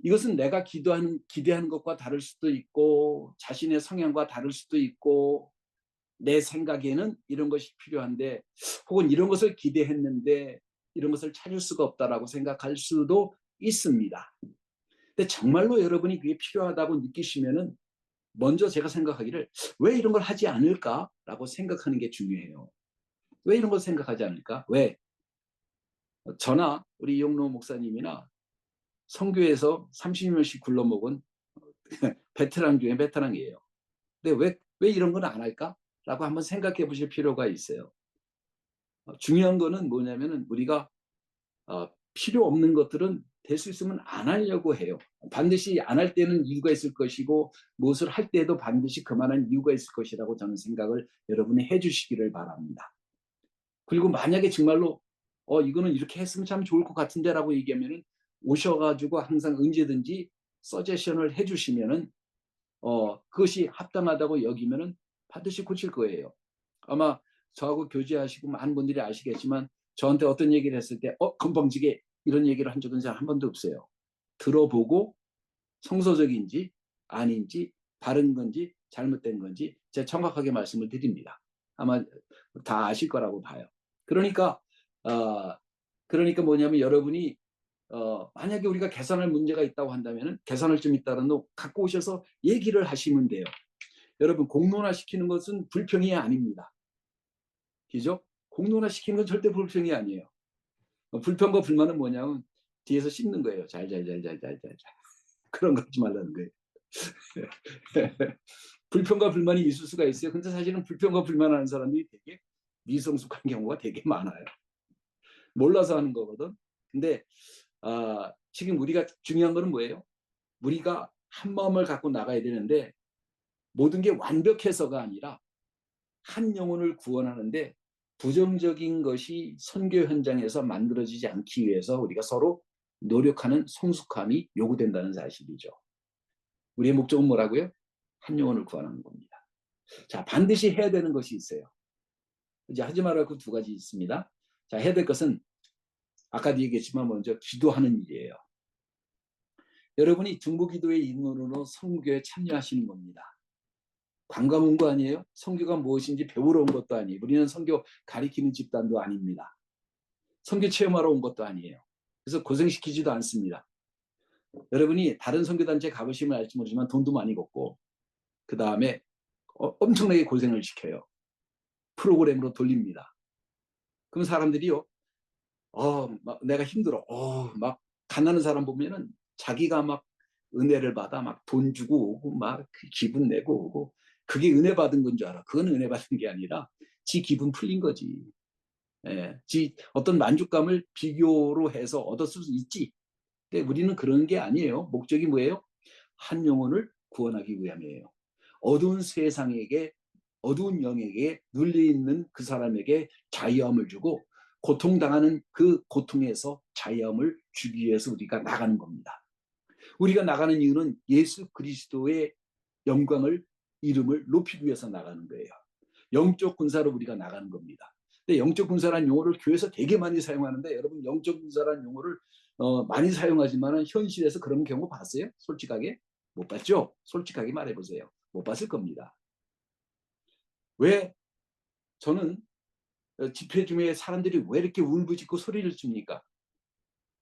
이것은 내가 기대하는 것과 다를 수도 있고 자신의 성향과 다를 수도 있고 내 생각에는 이런 것이 필요한데 혹은 이런 것을 기대했는데 이런 것을 찾을 수가 없다라고 생각할 수도 있습니다. 근데 정말로 여러분이 그게 필요하다고 느끼시면은 먼저 제가 생각하기를 왜 이런 걸 하지 않을까라고 생각하는 게 중요해요. 왜 이런 걸 생각하지 않을까? 왜? 저나 우리 이용로 목사님이나 선교에서 30년씩 굴러먹은 베테랑 중에 베테랑이에요. 근데 왜 이런 건 안 할까? 라고 한번 생각해 보실 필요가 있어요. 중요한 거는 뭐냐면은 우리가 필요 없는 것들은 될 수 있으면 안 하려고 해요. 반드시 안 할 때는 이유가 있을 것이고 무엇을 할 때도 반드시 그만한 이유가 있을 것이라고 저는 생각을 여러분이 해주시기를 바랍니다. 그리고 만약에 정말로 이거는 이렇게 했으면 참 좋을 것 같은데 라고 얘기하면은 오셔가지고 항상 언제든지 서제션을 해주시면은 그것이 합당하다고 여기면은 반드시 고칠 거예요. 아마 저하고 교제하시고 많은 분들이 아시겠지만 저한테 어떤 얘기를 했을 때 건방지게 이런 얘기를 한 적은 한 번도 없어요. 들어보고 성서적인지 아닌지 바른 건지 잘못된 건지 제가 정확하게 말씀을 드립니다. 아마 다 아실 거라고 봐요. 그러니까 어, 그러니까 뭐냐면 여러분이 만약에 우리가 개선할 문제가 있다고 한다면 개선할 점 있다는 거 갖고 오셔서 얘기를 하시면 돼요. 여러분 공론화시키는 것은 불평이 아닙니다. 그죠? 공론화시키는 건 절대 불평이 아니에요. 불평과 불만은 뭐냐면 뒤에서 씹는 거예요. 잘잘잘잘잘잘 그런 거 하지 말라는 거예요. 불평과 불만이 있을 수가 있어요. 근데 사실은 불평과 불만하는 사람들이 되게 미성숙한 경우가 되게 많아요. 몰라서 하는 거거든. 근데 지금 우리가 중요한 거는 뭐예요? 우리가 한 마음을 갖고 나가야 되는데 모든 게 완벽해서가 아니라 한 영혼을 구원하는데 부정적인 것이 선교 현장에서 만들어지지 않기 위해서 우리가 서로 노력하는 성숙함이 요구된다는 사실이죠. 우리의 목적은 뭐라고요? 한 영혼을 구원하는 겁니다. 자, 반드시 해야 되는 것이 있어요. 이제 하지 말아야 할 두 가지 있습니다. 자, 해야 될 것은 아까도 얘기했지만 먼저 기도하는 일이에요. 여러분이 중보기도의 인원으로 선교에 참여하시는 겁니다. 관광 온 거 아니에요? 선교가 무엇인지 배우러 온 것도 아니에요. 우리는 선교 가리키는 집단도 아닙니다. 선교 체험하러 온 것도 아니에요. 그래서 고생시키지도 않습니다. 여러분이 다른 선교단체 가보시면 알지 모르지만 돈도 많이 걷고 그 다음에 엄청나게 고생을 시켜요. 프로그램으로 돌립니다. 그럼 사람들이요. 막 내가 힘들어. 막 가난한 사람 보면은 자기가 막 은혜를 받아 막 돈 주고 오고 막 기분 내고 오고 그게 은혜 받은 건 줄 알아. 그건 은혜 받은 게 아니라 지 기분 풀린 거지. 예, 지 어떤 만족감을 비교로 해서 얻을 수 있지. 근데 우리는 그런 게 아니에요. 목적이 뭐예요? 한 영혼을 구원하기 위함이에요. 어두운 세상에게 어두운 영에게 눌려있는 그 사람에게 자유함을 주고 고통당하는 그 고통에서 자유함을 주기 위해서 우리가 나가는 겁니다. 우리가 나가는 이유는 예수 그리스도의 영광을 이름을 높이기 위해서 나가는 거예요. 영적 군사로 우리가 나가는 겁니다. 근데 영적 군사라는 용어를 교회에서 되게 많이 사용하는데 여러분 영적 군사라는 용어를 많이 사용하지만 현실에서 그런 경우 봤어요? 솔직하게? 못 봤죠? 솔직하게 말해보세요. 못 봤을 겁니다. 왜 저는 집회 중에 사람들이 왜 이렇게 울부짖고 소리를 줍니까?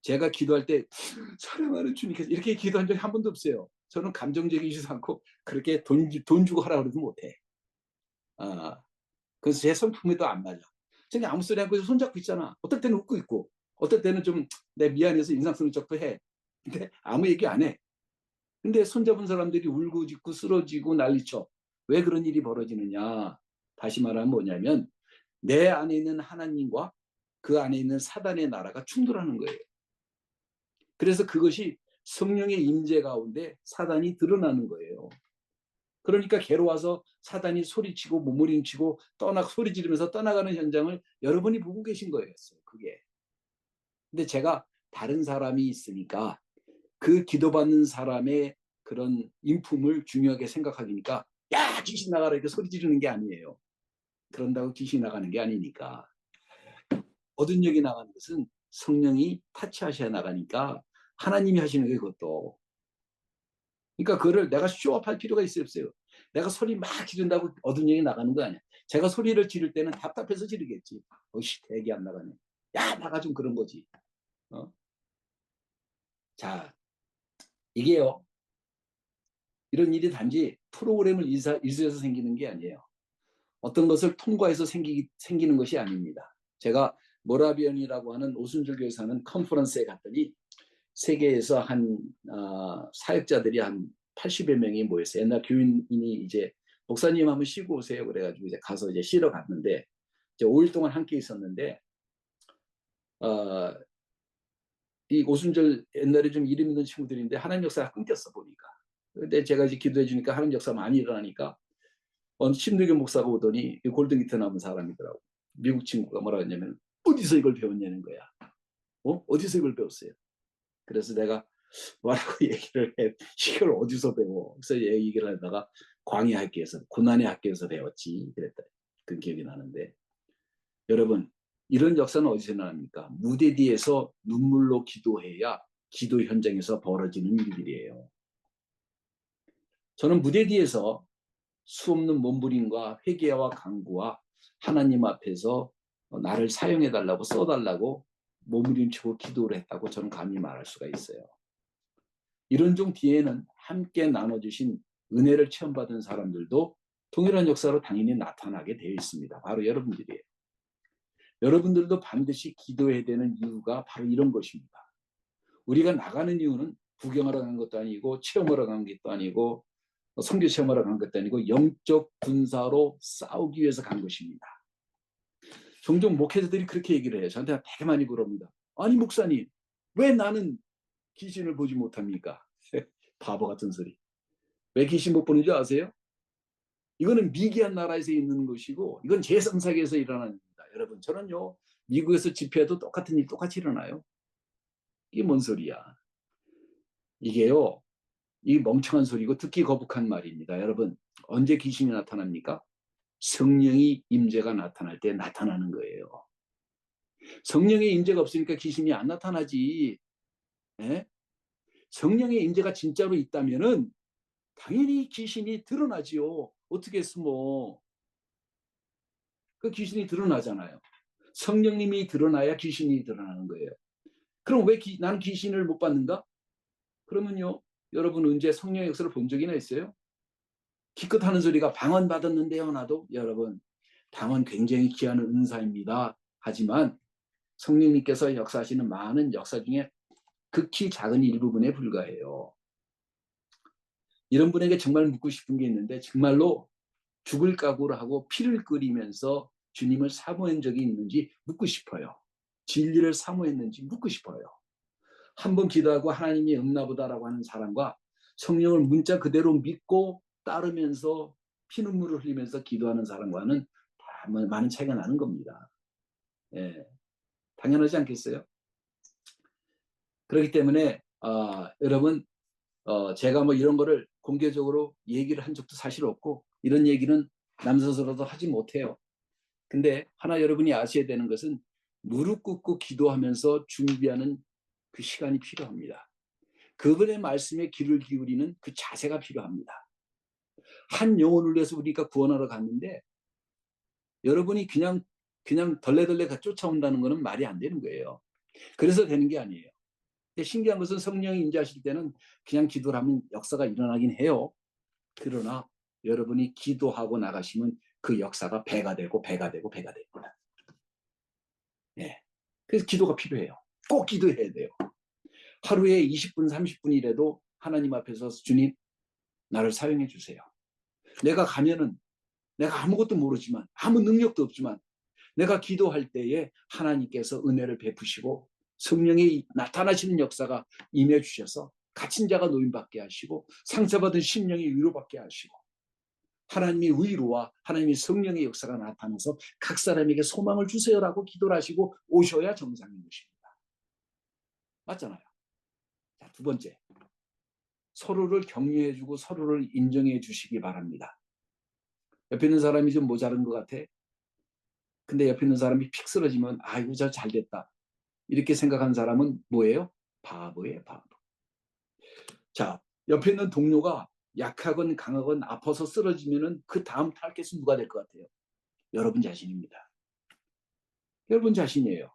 제가 기도할 때 사랑하는 주님께서 이렇게 기도한 적이 한 번도 없어요. 저는 감정적이지도 않고 그렇게 돈 주고 하라 그래도 못해. 그래서 제 성품에도 안 맞아. 저기 아무 소리 하고 손잡고 있잖아. 어떨 때는 웃고 있고 어떨 때는 좀 내 미안해서 인상 쓰는 척도 해. 근데 아무 얘기 안 해. 근데 손잡은 사람들이 울고 짖고 쓰러지고 난리쳐. 왜 그런 일이 벌어지느냐. 다시 말하면 뭐냐면 내 안에 있는 하나님과 그 안에 있는 사단의 나라가 충돌하는 거예요. 그래서 그것이 성령의 임재 가운데 사단이 드러나는 거예요. 그러니까 괴로워서 사단이 소리치고 몸부림치고 소리 지르면서 떠나가는 현장을 여러분이 보고 계신 거였어요. 그게. 근데 제가 다른 사람이 있으니까 그 기도받는 사람의 그런 인품을 중요하게 생각하니까 야 귀신 나가라 이렇게 소리 지르는 게 아니에요. 그런다고 귀신 나가는 게 아니니까. 어둠 영이 나가는 것은 성령이 타치하셔 나가니까 하나님이 하시는 거예요, 그것도. 그러니까 그거를 내가 쇼업할 필요가 있어요, 없어요? 내가 소리 막 지른다고 얻은 영이 나가는 거 아니야. 제가 소리를 지를 때는 답답해서 지르겠지. 어씨, 대기 안 나가네. 야, 나가 좀 그런 거지. 어? 자, 이게요. 이런 일이 단지 프로그램을 일수해서 생기는 게 아니에요. 어떤 것을 통과해서 생기는 것이 아닙니다. 제가 모라비언이라고 하는 오순절 교회에서 하는 컨퍼런스에 갔더니 세계에서 한 사역자들이 한 80여 명이 모였어요. 옛날 교인이 이제 목사님 한번 쉬고 오세요. 그래가지고 이제 가서 이제 쉬러 갔는데 이제 5일 동안 함께 있었는데 어, 이 오순절 옛날에 좀 이름 있는 친구들인데 하나님 역사가 끊겼어 보니까. 근데 제가 이제 기도해 주니까 하나님 역사 많이 일어나니까 어느 신도교 목사가 오더니 골든기트 남은 사람이더라고. 미국 친구가 뭐라 했냐면 어디서 이걸 배웠냐는 거야. 어디서 이걸 배웠어요? 그래서 내가 뭐라고 얘기를 해. 이걸 어디서 배워? 그래서 얘기를 하다가 광야 학교에서, 고난의 학교에서 배웠지. 그랬다. 그 기억이 나는데. 여러분, 이런 역사는 어디서 일어납니까? 무대 뒤에서 눈물로 기도해야 기도 현장에서 벌어지는 일들이에요. 저는 무대 뒤에서 수없는 몸부림과 회개와 간구와 하나님 앞에서 나를 사용해달라고 써달라고 몸부림치고 기도를 했다고 저는 감히 말할 수가 있어요. 이런 중 뒤에는 함께 나눠주신 은혜를 체험받은 사람들도 동일한 역사로 당연히 나타나게 되어 있습니다. 바로 여러분들이에요. 여러분들도 반드시 기도해야 되는 이유가 바로 이런 것입니다. 우리가 나가는 이유는 구경하러 간 것도 아니고 체험하러 간 것도 아니고 선교 체험하러 간 것도 아니고 영적 군사로 싸우기 위해서 간 것입니다. 종종 목회자들이 그렇게 얘기를 해요. 저한테 되게 많이 물어봅니다. 아니 목사님, 왜 나는 귀신을 보지 못합니까? 바보 같은 소리. 왜 귀신 못 보는 줄 아세요? 이거는 미개한 나라에서 있는 것이고 이건 제3세계에서 일어나는 겁니다. 여러분, 저는요 미국에서 집회해도 똑같은 일 똑같이 일어나요. 이게 뭔 소리야? 이게요, 이 멍청한 소리고 듣기 거북한 말입니다. 여러분, 언제 귀신이 나타납니까? 성령의 임재가 나타날 때 나타나는 거예요. 성령의 임재가 없으니까 귀신이 안 나타나지. 에? 성령의 임재가 진짜로 있다면은 당연히 귀신이 드러나지요. 어떻게 숨어? 그 귀신이 드러나잖아요. 성령님이 드러나야 귀신이 드러나는 거예요. 그럼 왜 나는 귀신을 못 받는가? 그러면요, 여러분 언제 성령의 역사를 본 적이나 있어요? 기껏 하는 소리가 방언 받았는데요. 나도 여러분, 방언 굉장히 귀한 은사입니다. 하지만 성령님께서 역사하시는 많은 역사 중에 극히 작은 일부분에 불과해요. 이런 분에게 정말 묻고 싶은 게 있는데 정말로 죽을 각오를 하고 피를 끓이면서 주님을 사모한 적이 있는지 묻고 싶어요. 진리를 사모했는지 묻고 싶어요. 한 번 기도하고 하나님이 없나보다라고 하는 사람과 성령을 문자 그대로 믿고 따르면서 피눈물을 흘리면서 기도하는 사람과는 많은 차이가 나는 겁니다. 예, 당연하지 않겠어요? 그렇기 때문에 여러분, 제가 뭐 이런 거를 공개적으로 얘기를 한 적도 사실 없고 이런 얘기는 남서서로도 하지 못해요. 근데 하나 여러분이 아셔야 되는 것은 무릎 꿇고 기도하면서 준비하는 그 시간이 필요합니다. 그분의 말씀에 귀를 기울이는 그 자세가 필요합니다. 한 영혼을 위해서 우리가 구원하러 갔는데 여러분이 그냥 덜레덜레 쫓아온다는 것은 말이 안 되는 거예요. 그래서 되는 게 아니에요. 신기한 것은 성령이 임재하실 때는 그냥 기도를 하면 역사가 일어나긴 해요. 그러나 여러분이 기도하고 나가시면 그 역사가 배가 되고 배가 되고 배가 됩니다. 네. 그래서 기도가 필요해요. 꼭 기도해야 돼요. 하루에 20분, 30분이라도 하나님 앞에서 주님, 나를 사용해 주세요. 내가 가면은 내가 아무것도 모르지만 아무 능력도 없지만 내가 기도할 때에 하나님께서 은혜를 베푸시고 성령이 나타나시는 역사가 임해 주셔서 갇힌 자가 노임받게 하시고 상처받은 심령이 위로받게 하시고 하나님의 위로와 하나님의 성령의 역사가 나타나서 각 사람에게 소망을 주세요라고 기도를 하시고 오셔야 정상인 것입니다. 맞잖아요. 자, 두 번째, 서로를 격려해주고 서로를 인정해 주시기 바랍니다. 옆에 있는 사람이 좀 모자른 것 같아. 근데 옆에 있는 사람이 픽 쓰러지면 아이고 저 잘됐다. 이렇게 생각하는 사람은 뭐예요? 바보예요, 바보. 자, 옆에 있는 동료가 약하건 강하건 아파서 쓰러지면은 그 다음 타겟은 누가 될 것 같아요? 여러분 자신입니다. 여러분 자신이에요.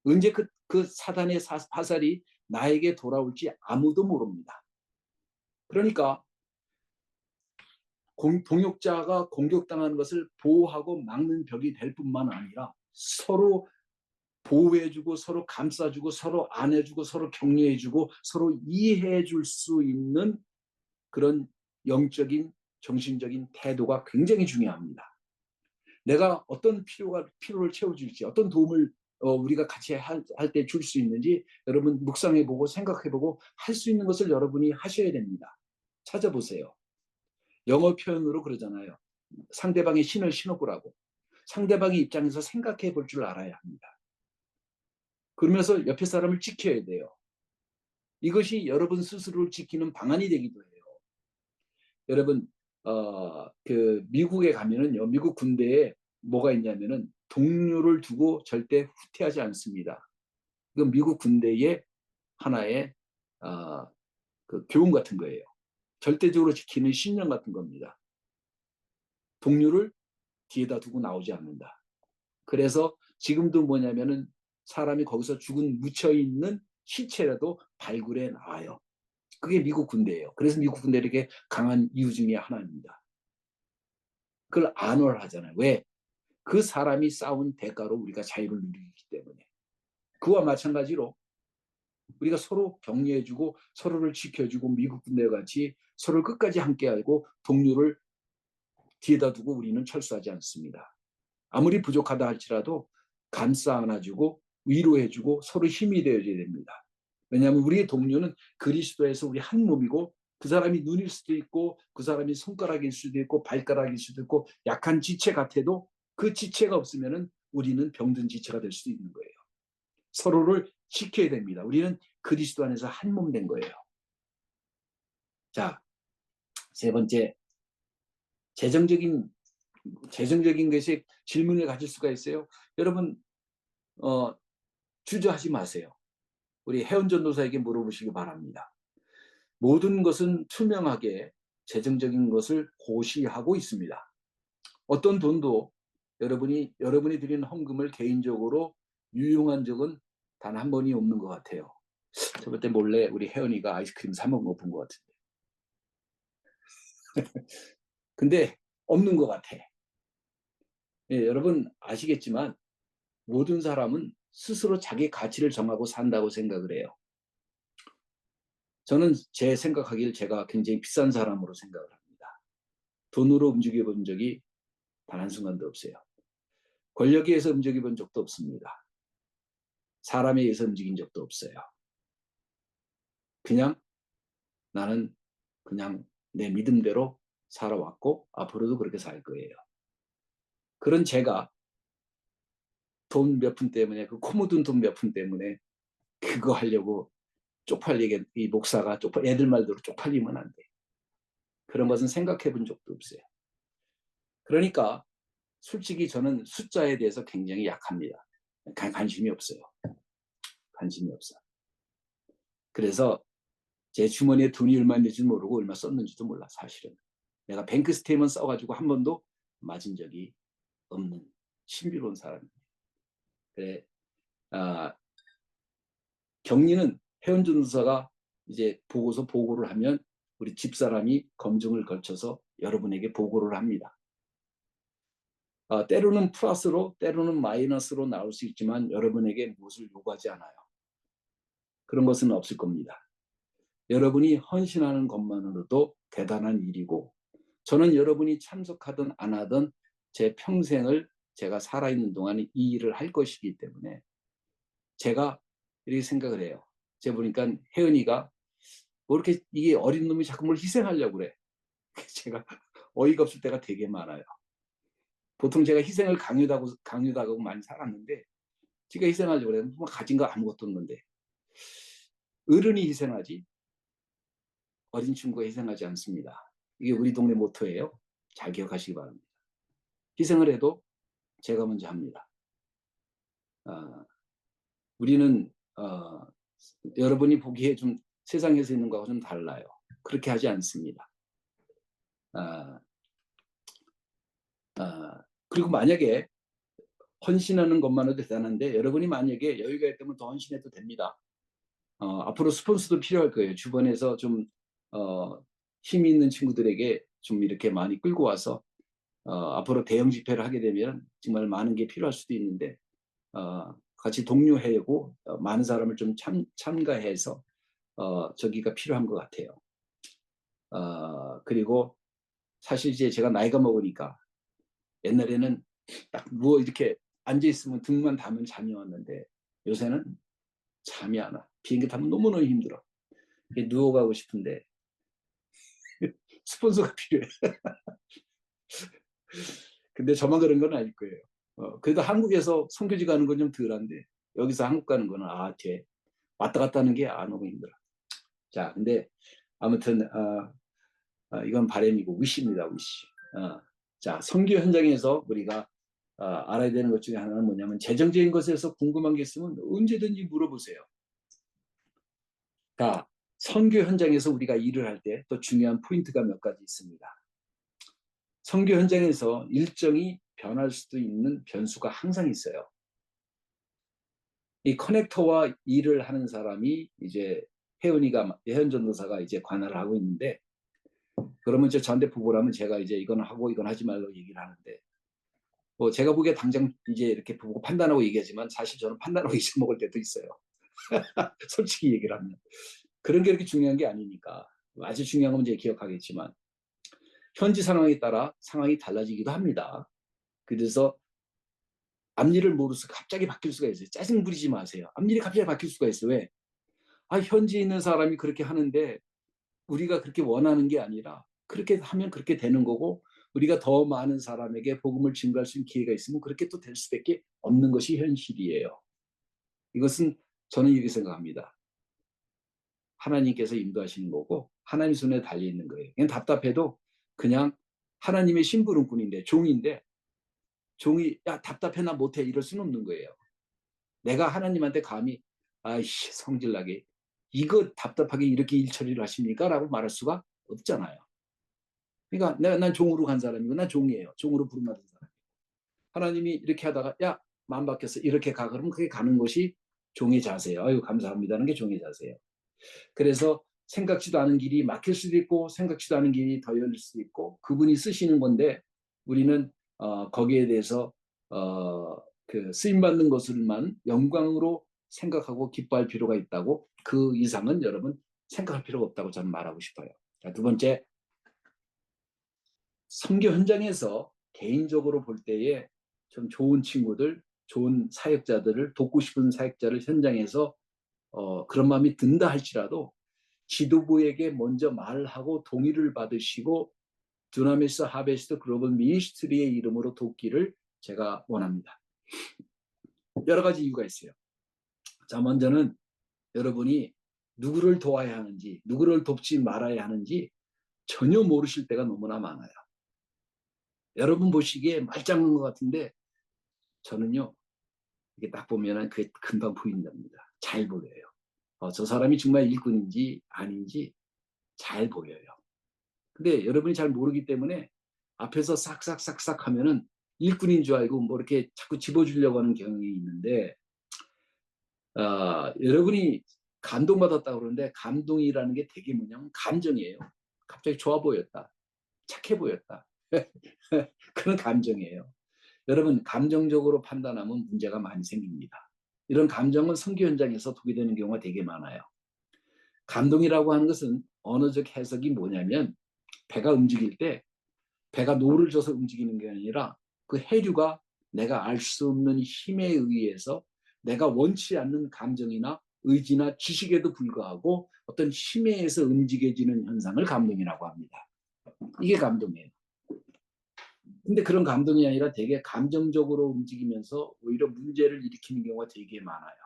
언제 그 사단의 화살이 나에게 돌아올지 아무도 모릅니다. 그러니까 동역자가 공격당하는 것을 보호하고 막는 벽이 될 뿐만 아니라 서로 보호해주고 서로 감싸주고 서로 안아주고 서로 격려해주고 서로 이해해줄 수 있는 그런 영적인 정신적인 태도가 굉장히 중요합니다. 내가 어떤 필요를 채워줄지 어떤 도움을 우리가 같이 할 때 줄 수 있는지 여러분 묵상해보고 생각해보고 할 수 있는 것을 여러분이 하셔야 됩니다. 찾아보세요. 영어 표현으로 그러잖아요. 상대방의 신을 신어보라고. 상대방의 입장에서 생각해 볼 줄 알아야 합니다. 그러면서 옆에 사람을 지켜야 돼요. 이것이 여러분 스스로를 지키는 방안이 되기도 해요. 여러분 그 미국에 가면은요, 미국 군대에 뭐가 있냐면은 동료를 두고 절대 후퇴하지 않습니다. 이건 미국 군대의 하나의 그 교훈 같은 거예요. 절대적으로 지키는 신념 같은 겁니다. 동료를 뒤에다 두고 나오지 않는다. 그래서 지금도 뭐냐면은 사람이 거기서 죽은 묻혀있는 시체라도 발굴해 나와요. 그게 미국 군대예요. 그래서 미국 군대 이렇게 강한 이유 중에 하나입니다. 그걸 안월 하잖아요. 왜? 그 사람이 싸운 대가로 우리가 자유를 누리기 때문에. 그와 마찬가지로 우리가 서로 격려해주고 서로를 지켜주고 미국 군대와 같이 서로를 끝까지 함께하고 동료를 뒤에다 두고 우리는 철수하지 않습니다. 아무리 부족하다 할지라도 감싸 안아주고 위로해주고 서로 힘이 되어줘야 됩니다. 왜냐하면 우리의 동료는 그리스도에서 우리 한 몸이고 그 사람이 눈일 수도 있고 그 사람이 손가락일 수도 있고 발가락일 수도 있고 약한 지체 같아도 그 지체가 없으면 우리는 병든 지체가 될 수도 있는 거예요. 서로를 지켜야 됩니다. 우리는 그리스도 안에서 한 몸 된 거예요. 자, 세 번째, 재정적인 것이 질문을 가질 수가 있어요. 여러분 주저하지 마세요. 우리 해운 전도사에게 물어보시기 바랍니다. 모든 것은 투명하게 재정적인 것을 고시하고 있습니다. 어떤 돈도 여러분이 드리는 헌금을 개인적으로 유용한 적은 단 한 번이 없는 것 같아요. 저번 때 몰래 우리 혜연이가 아이스크림 사 먹은 거 본 것 같은데. 근데 없는 것 같아. 예, 여러분 아시겠지만 모든 사람은 스스로 자기 가치를 정하고 산다고 생각을 해요. 저는 제 생각하기를 제가 굉장히 비싼 사람으로 생각을 합니다. 돈으로 움직여 본 적이 단 한순간도 없어요. 권력에 의해서 움직여 본 적도 없습니다. 사람에 의해서 움직인 적도 없어요. 그냥 나는 그냥 내 믿음대로 살아왔고 앞으로도 그렇게 살 거예요. 그런 제가 돈 몇 푼 때문에 그 코 묻은 돈 몇 푼 때문에 그거 하려고 쪽팔리게 이 목사가 애들 말대로 쪽팔리면 안 돼. 그런 것은 생각해 본 적도 없어요. 그러니까 솔직히 저는 숫자에 대해서 굉장히 약합니다. 관심이 없어요. 관심이 없어. 그래서 제 주머니에 돈이 얼마 있는지도 모르고 얼마 썼는지도 몰라 사실은. 내가 뱅크 스테이먼트 써가지고 한 번도 맞은 적이 없는 신비로운 사람입니다. 그래, 격리는 해운전도사가 이제 보고를 하면 우리 집사람이 검증을 거쳐서 여러분에게 보고를 합니다. 때로는 플러스로 때로는 마이너스로 나올 수 있지만 여러분에게 무엇을 요구하지 않아요. 그런 것은 없을 겁니다. 여러분이 헌신하는 것만으로도 대단한 일이고 저는 여러분이 참석하든 안 하든 제 평생을 제가 살아있는 동안 이 일을 할 것이기 때문에 제가 이렇게 생각을 해요. 제가 보니까 혜은이가 뭐 이렇게 이게 어린 놈이 자꾸 뭘 희생하려고 그래. 제가 어이가 없을 때가 되게 많아요. 보통 제가 희생을 강요하고 많이 살았는데 지가 희생하려고 그래. 뭐 가진 거 아무것도 없는데 어른이 희생하지 어린 친구가 희생하지 않습니다. 이게 우리 동네 모토예요. 잘 기억하시기 바랍니다. 희생을 해도 제가 먼저 합니다. 우리는 여러분이 보기에 좀 세상에서 있는 거하고 좀 달라요. 그렇게 하지 않습니다. 그리고 만약에 헌신하는 것만으로도 대단한데 여러분이 만약에 여유가 있다면 더 헌신해도 됩니다. 앞으로 스폰서도 필요할 거예요. 주변에서 좀 힘이 있는 친구들에게 좀 이렇게 많이 끌고 와서 앞으로 대형 집회를 하게 되면 정말 많은 게 필요할 수도 있는데 같이 독려하고 많은 사람을 좀 참가해서 저기가 필요한 것 같아요. 그리고 사실 이제 제가 나이가 먹으니까 옛날에는 딱 누워 이렇게 앉아 있으면 등만 담은 잠이 왔는데 요새는 잠이 안 와. 비행기 타면 너무너무 힘들어. 누워가고 싶은데 스폰서가 필요해. 근데 저만 그런 건 아닐 거예요. 그래도 한국에서 선교지 가는 건 좀 덜한데 여기서 한국 가는 거는 돼. 왔다 갔다 하는 게 너무 힘들어. 자, 근데 아무튼 이건 바람이고 위시입니다. 위시. 자, 선교 현장에서 우리가 알아야 되는 것 중에 하나는 뭐냐면 재정적인 것에서 궁금한 게 있으면 언제든지 물어보세요. 자, 선교 현장에서 우리가 일을 할 때 또 중요한 포인트가 몇 가지 있습니다. 선교 현장에서 일정이 변할 수도 있는 변수가 항상 있어요. 이 커넥터와 일을 하는 사람이 이제 혜연 전도사가 이제 관할을 하고 있는데 그러면 이제 저한테 부부라면 제가 이제 이건 하고 이건 하지 말라고 얘기를 하는데 뭐 제가 보기에 당장 이제 이렇게 보고 판단하고 얘기하지만 사실 저는 판단하고 잊어먹을 때도 있어요. 솔직히 얘기를 하면. 그런 게 그렇게 중요한 게 아니니까. 아주 중요한 건 이제 기억하겠지만 현지 상황에 따라 상황이 달라지기도 합니다. 그래서 앞일을 모르서 갑자기 바뀔 수가 있어요. 짜증 부리지 마세요. 앞일이 갑자기 바뀔 수가 있어요. 왜? 현지에 있는 사람이 그렇게 하는데 우리가 그렇게 원하는 게 아니라 그렇게 하면 그렇게 되는 거고 우리가 더 많은 사람에게 복음을 증거할 수 있는 기회가 있으면 그렇게 또 될 수밖에 없는 것이 현실이에요. 이것은 저는 이렇게 생각합니다. 하나님께서 인도하시는 거고 하나님 손에 달려 있는 거예요. 그냥 답답해도 그냥 하나님의 심부름꾼인데 종인데 종이 야 답답해 나 못해 이럴 수는 없는 거예요. 내가 하나님한테 감히 아이씨 성질나게 이거 답답하게 이렇게 일 처리를 하십니까? 라고 말할 수가 없잖아요. 그러니까 난 종으로 간 사람이고 난 종이에요. 종으로 부름받은 사람. 하나님이 이렇게 하다가 야 마음 바뀌었어 이렇게 가 그러면 그게 가는 것이 종의 자세예요. 아유 감사합니다는 게 종의 자세예요. 그래서 생각지도 않은 길이 막힐 수도 있고 생각지도 않은 길이 더 열릴 수도 있고 그분이 쓰시는 건데 우리는 거기에 대해서 그 쓰임받는 것을만 영광으로 생각하고 기뻐할 필요가 있다고 그 이상은 여러분 생각할 필요가 없다고 저는 말하고 싶어요. 자, 두 번째 선교 현장에서 개인적으로 볼 때에 좀 좋은 친구들, 좋은 사역자들을 돕고 싶은 사역자를 현장에서 그런 마음이 든다 할지라도 지도부에게 먼저 말하고 동의를 받으시고 두나미스 하베스트 글로벌 미니스트리의 이름으로 돕기를 제가 원합니다. 여러 가지 이유가 있어요. 자, 먼저는 여러분이 누구를 도와야 하는지, 누구를 돕지 말아야 하는지 전혀 모르실 때가 너무나 많아요. 여러분 보시기에 말짱한 것 같은데 저는요, 이게 딱 보면 그게 금방 보인답니다. 잘 보여요. 저 사람이 정말 일꾼인지 아닌지 잘 보여요. 근데 여러분이 잘 모르기 때문에 앞에서 싹싹싹싹 하면은 일꾼인 줄 알고 뭐 이렇게 자꾸 집어주려고 하는 경향이 있는데 여러분이 감동받았다고 그러는데 감동이라는 게 되게 뭐냐면 감정이에요. 갑자기 좋아 보였다. 착해 보였다. 그런 감정이에요. 여러분 감정적으로 판단하면 문제가 많이 생깁니다. 이런 감정은 선교 현장에서 도기되는 경우가 되게 많아요. 감동이라고 하는 것은 언어적 해석이 뭐냐면 배가 움직일 때 배가 노를 져서 움직이는 게 아니라 그 해류가 내가 알 수 없는 힘에 의해서 내가 원치 않는 감정이나 의지나 지식에도 불구하고 어떤 힘에 의해서 움직여지는 현상을 감동이라고 합니다. 이게 감동이에요. 근데 그런 감동이 아니라 되게 감정적으로 움직이면서 오히려 문제를 일으키는 경우가 되게 많아요.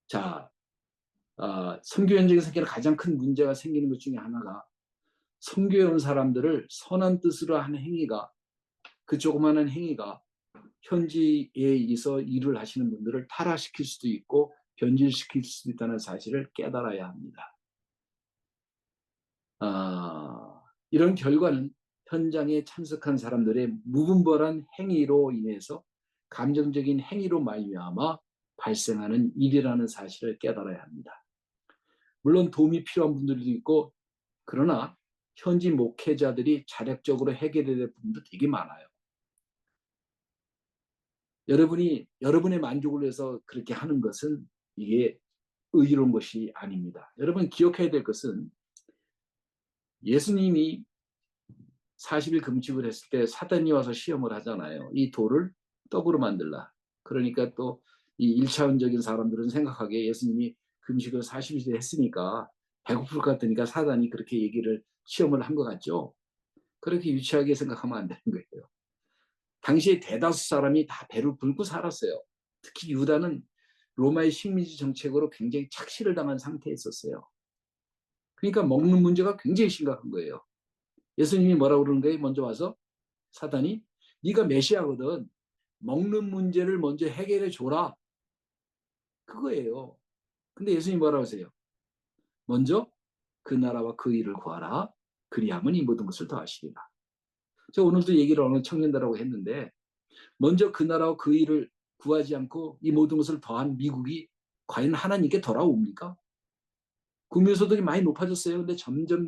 자, 선교 현장에서 가장 큰 문제가 생기는 것 중에 하나가 선교에 온 사람들을 선한 뜻으로 하는 행위가 그 조그마한 행위가 현지에 있어 일을 하시는 분들을 타락시킬 수도 있고 변질시킬 수도 있다는 사실을 깨달아야 합니다. 이런 결과는 현장에 참석한 사람들의 무분별한 행위로 인해서 감정적인 행위로 말미암아 발생하는 일이라는 사실을 깨달아야 합니다. 물론 도움이 필요한 분들도 있고 그러나 현지 목회자들이 자력적으로 해결해야 될 부분도 되게 많아요. 여러분이 여러분의 만족을 위해서 그렇게 하는 것은 이게 의로운 것이 아닙니다. 여러분 기억해야 될 것은 예수님이 40일 금식을 했을 때 사단이 와서 시험을 하잖아요. 이 돌을 떡으로 만들라. 그러니까 또 이 1차원적인 사람들은 생각하기에 예수님이 금식을 40일 했으니까 배고플 것 같으니까 사단이 그렇게 시험을 한 것 같죠. 그렇게 유치하게 생각하면 안 되는 거예요. 당시에 대다수 사람이 다 배를 불고 살았어요. 특히 유다는 로마의 식민지 정책으로 굉장히 착시를 당한 상태에 있었어요. 그러니까 먹는 문제가 굉장히 심각한 거예요. 예수님이 뭐라고 그러는 거예요? 먼저 와서 사단이 네가 메시아거든. 먹는 문제를 먼저 해결해 줘라. 그거예요. 근데 예수님이 뭐라고 하세요? 먼저 그 나라와 그 일을 구하라. 그리하면 이 모든 것을 더하시리라. 제가 오늘도 얘기를 어느 청년들하고 했는데 먼저 그 나라와 그 일을 구하지 않고 이 모든 것을 더한 미국이 과연 하나님께 돌아옵니까? 국민소득이 많이 높아졌어요. 근데 점점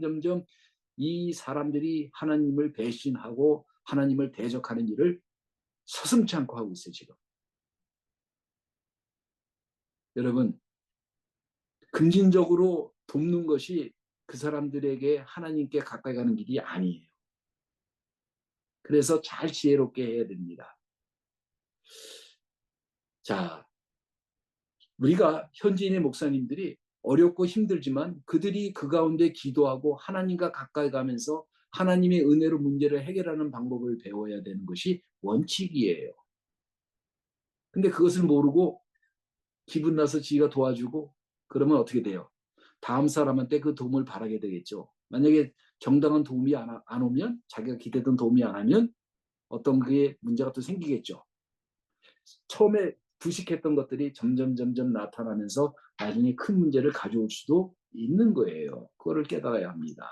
이 사람들이 하나님을 배신하고 하나님을 대적하는 일을 서슴지 않고 하고 있어요, 지금. 여러분, 금진적으로 돕는 것이 그 사람들에게 하나님께 가까이 가는 길이 아니에요. 그래서 잘 지혜롭게 해야 됩니다. 자, 우리가 현지인의 목사님들이 어렵고 힘들지만 그들이 그 가운데 기도하고 하나님과 가까이 가면서 하나님의 은혜로 문제를 해결하는 방법을 배워야 되는 것이 원칙이에요. 근데 그것을 모르고 기분 나서 지가 도와주고 그러면 어떻게 돼요? 다음 사람한테 그 도움을 바라게 되겠죠. 만약에 정당한 도움이 안 오면 자기가 기대던 도움이 안 하면 어떤 그게 문제가 또 생기겠죠. 처음에 부식했던 것들이 점점 나타나면서 나중에 큰 문제를 가져올 수도 있는 거예요. 그거를 깨달아야 합니다.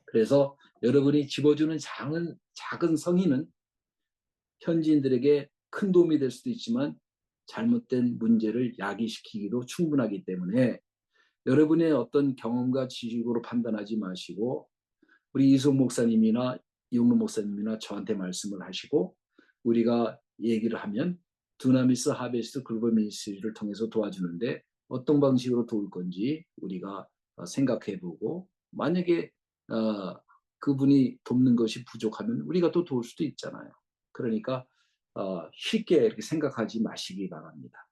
그래서 여러분이 집어주는 작은 성의는 현지인들에게 큰 도움이 될 수도 있지만 잘못된 문제를 야기시키기도 충분하기 때문에 여러분의 어떤 경험과 지식으로 판단하지 마시고 우리 이송 목사님이나 이용로 목사님이나 저한테 말씀을 하시고 우리가 얘기를 하면 두나미스 하베스트 글로벌 미니스트리를 통해서 도와주는데 어떤 방식으로 도울 건지 우리가 생각해보고 만약에 그분이 돕는 것이 부족하면 우리가 또 도울 수도 있잖아요. 그러니까 쉽게 이렇게 생각하지 마시기 바랍니다.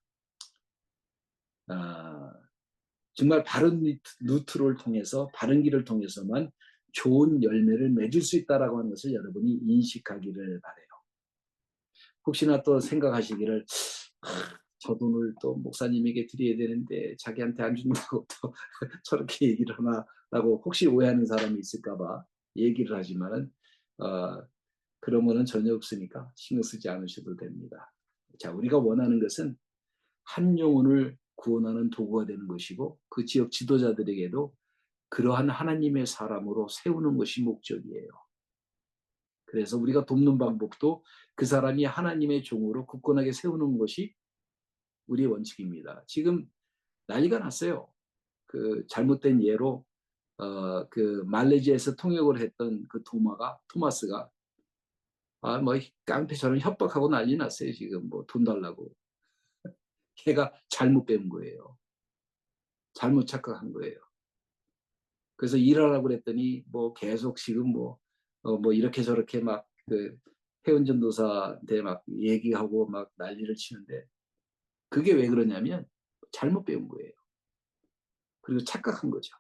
정말 바른 루트를 통해서 바른 길을 통해서만 좋은 열매를 맺을 수 있다라고 하는 것을 여러분이 인식하기를 바래요. 혹시나 또 생각하시기를 저 돈을 또 목사님에게 드려야 되는데 자기한테 안 준다고 또 저렇게 얘기를 하나라고 혹시 오해하는 사람이 있을까 봐 얘기를 하지만은 그런 거는 전혀 없으니까 신경 쓰지 않으셔도 됩니다. 자, 우리가 원하는 것은 한 영혼을 구원하는 도구가 되는 것이고 그 지역 지도자들에게도 그러한 하나님의 사람으로 세우는 것이 목적이에요. 그래서 우리가 돕는 방법도 그 사람이 하나님의 종으로 굳건하게 세우는 것이 우리의 원칙입니다. 지금 난리가 났어요. 그 잘못된 예로 그 말레이시아에서 통역을 했던 그 토마스가 뭐 깡패처럼 협박하고 난리 났어요. 지금 뭐 돈 달라고. 걔가 잘못 배운 거예요. 잘못 착각한 거예요. 그래서 일하라고 그랬더니 뭐 계속 지금 뭐 이렇게 저렇게 막 그 해운전도사한테 막 얘기하고 막 난리를 치는데 그게 왜 그러냐면 잘못 배운 거예요. 그리고 착각한 거죠.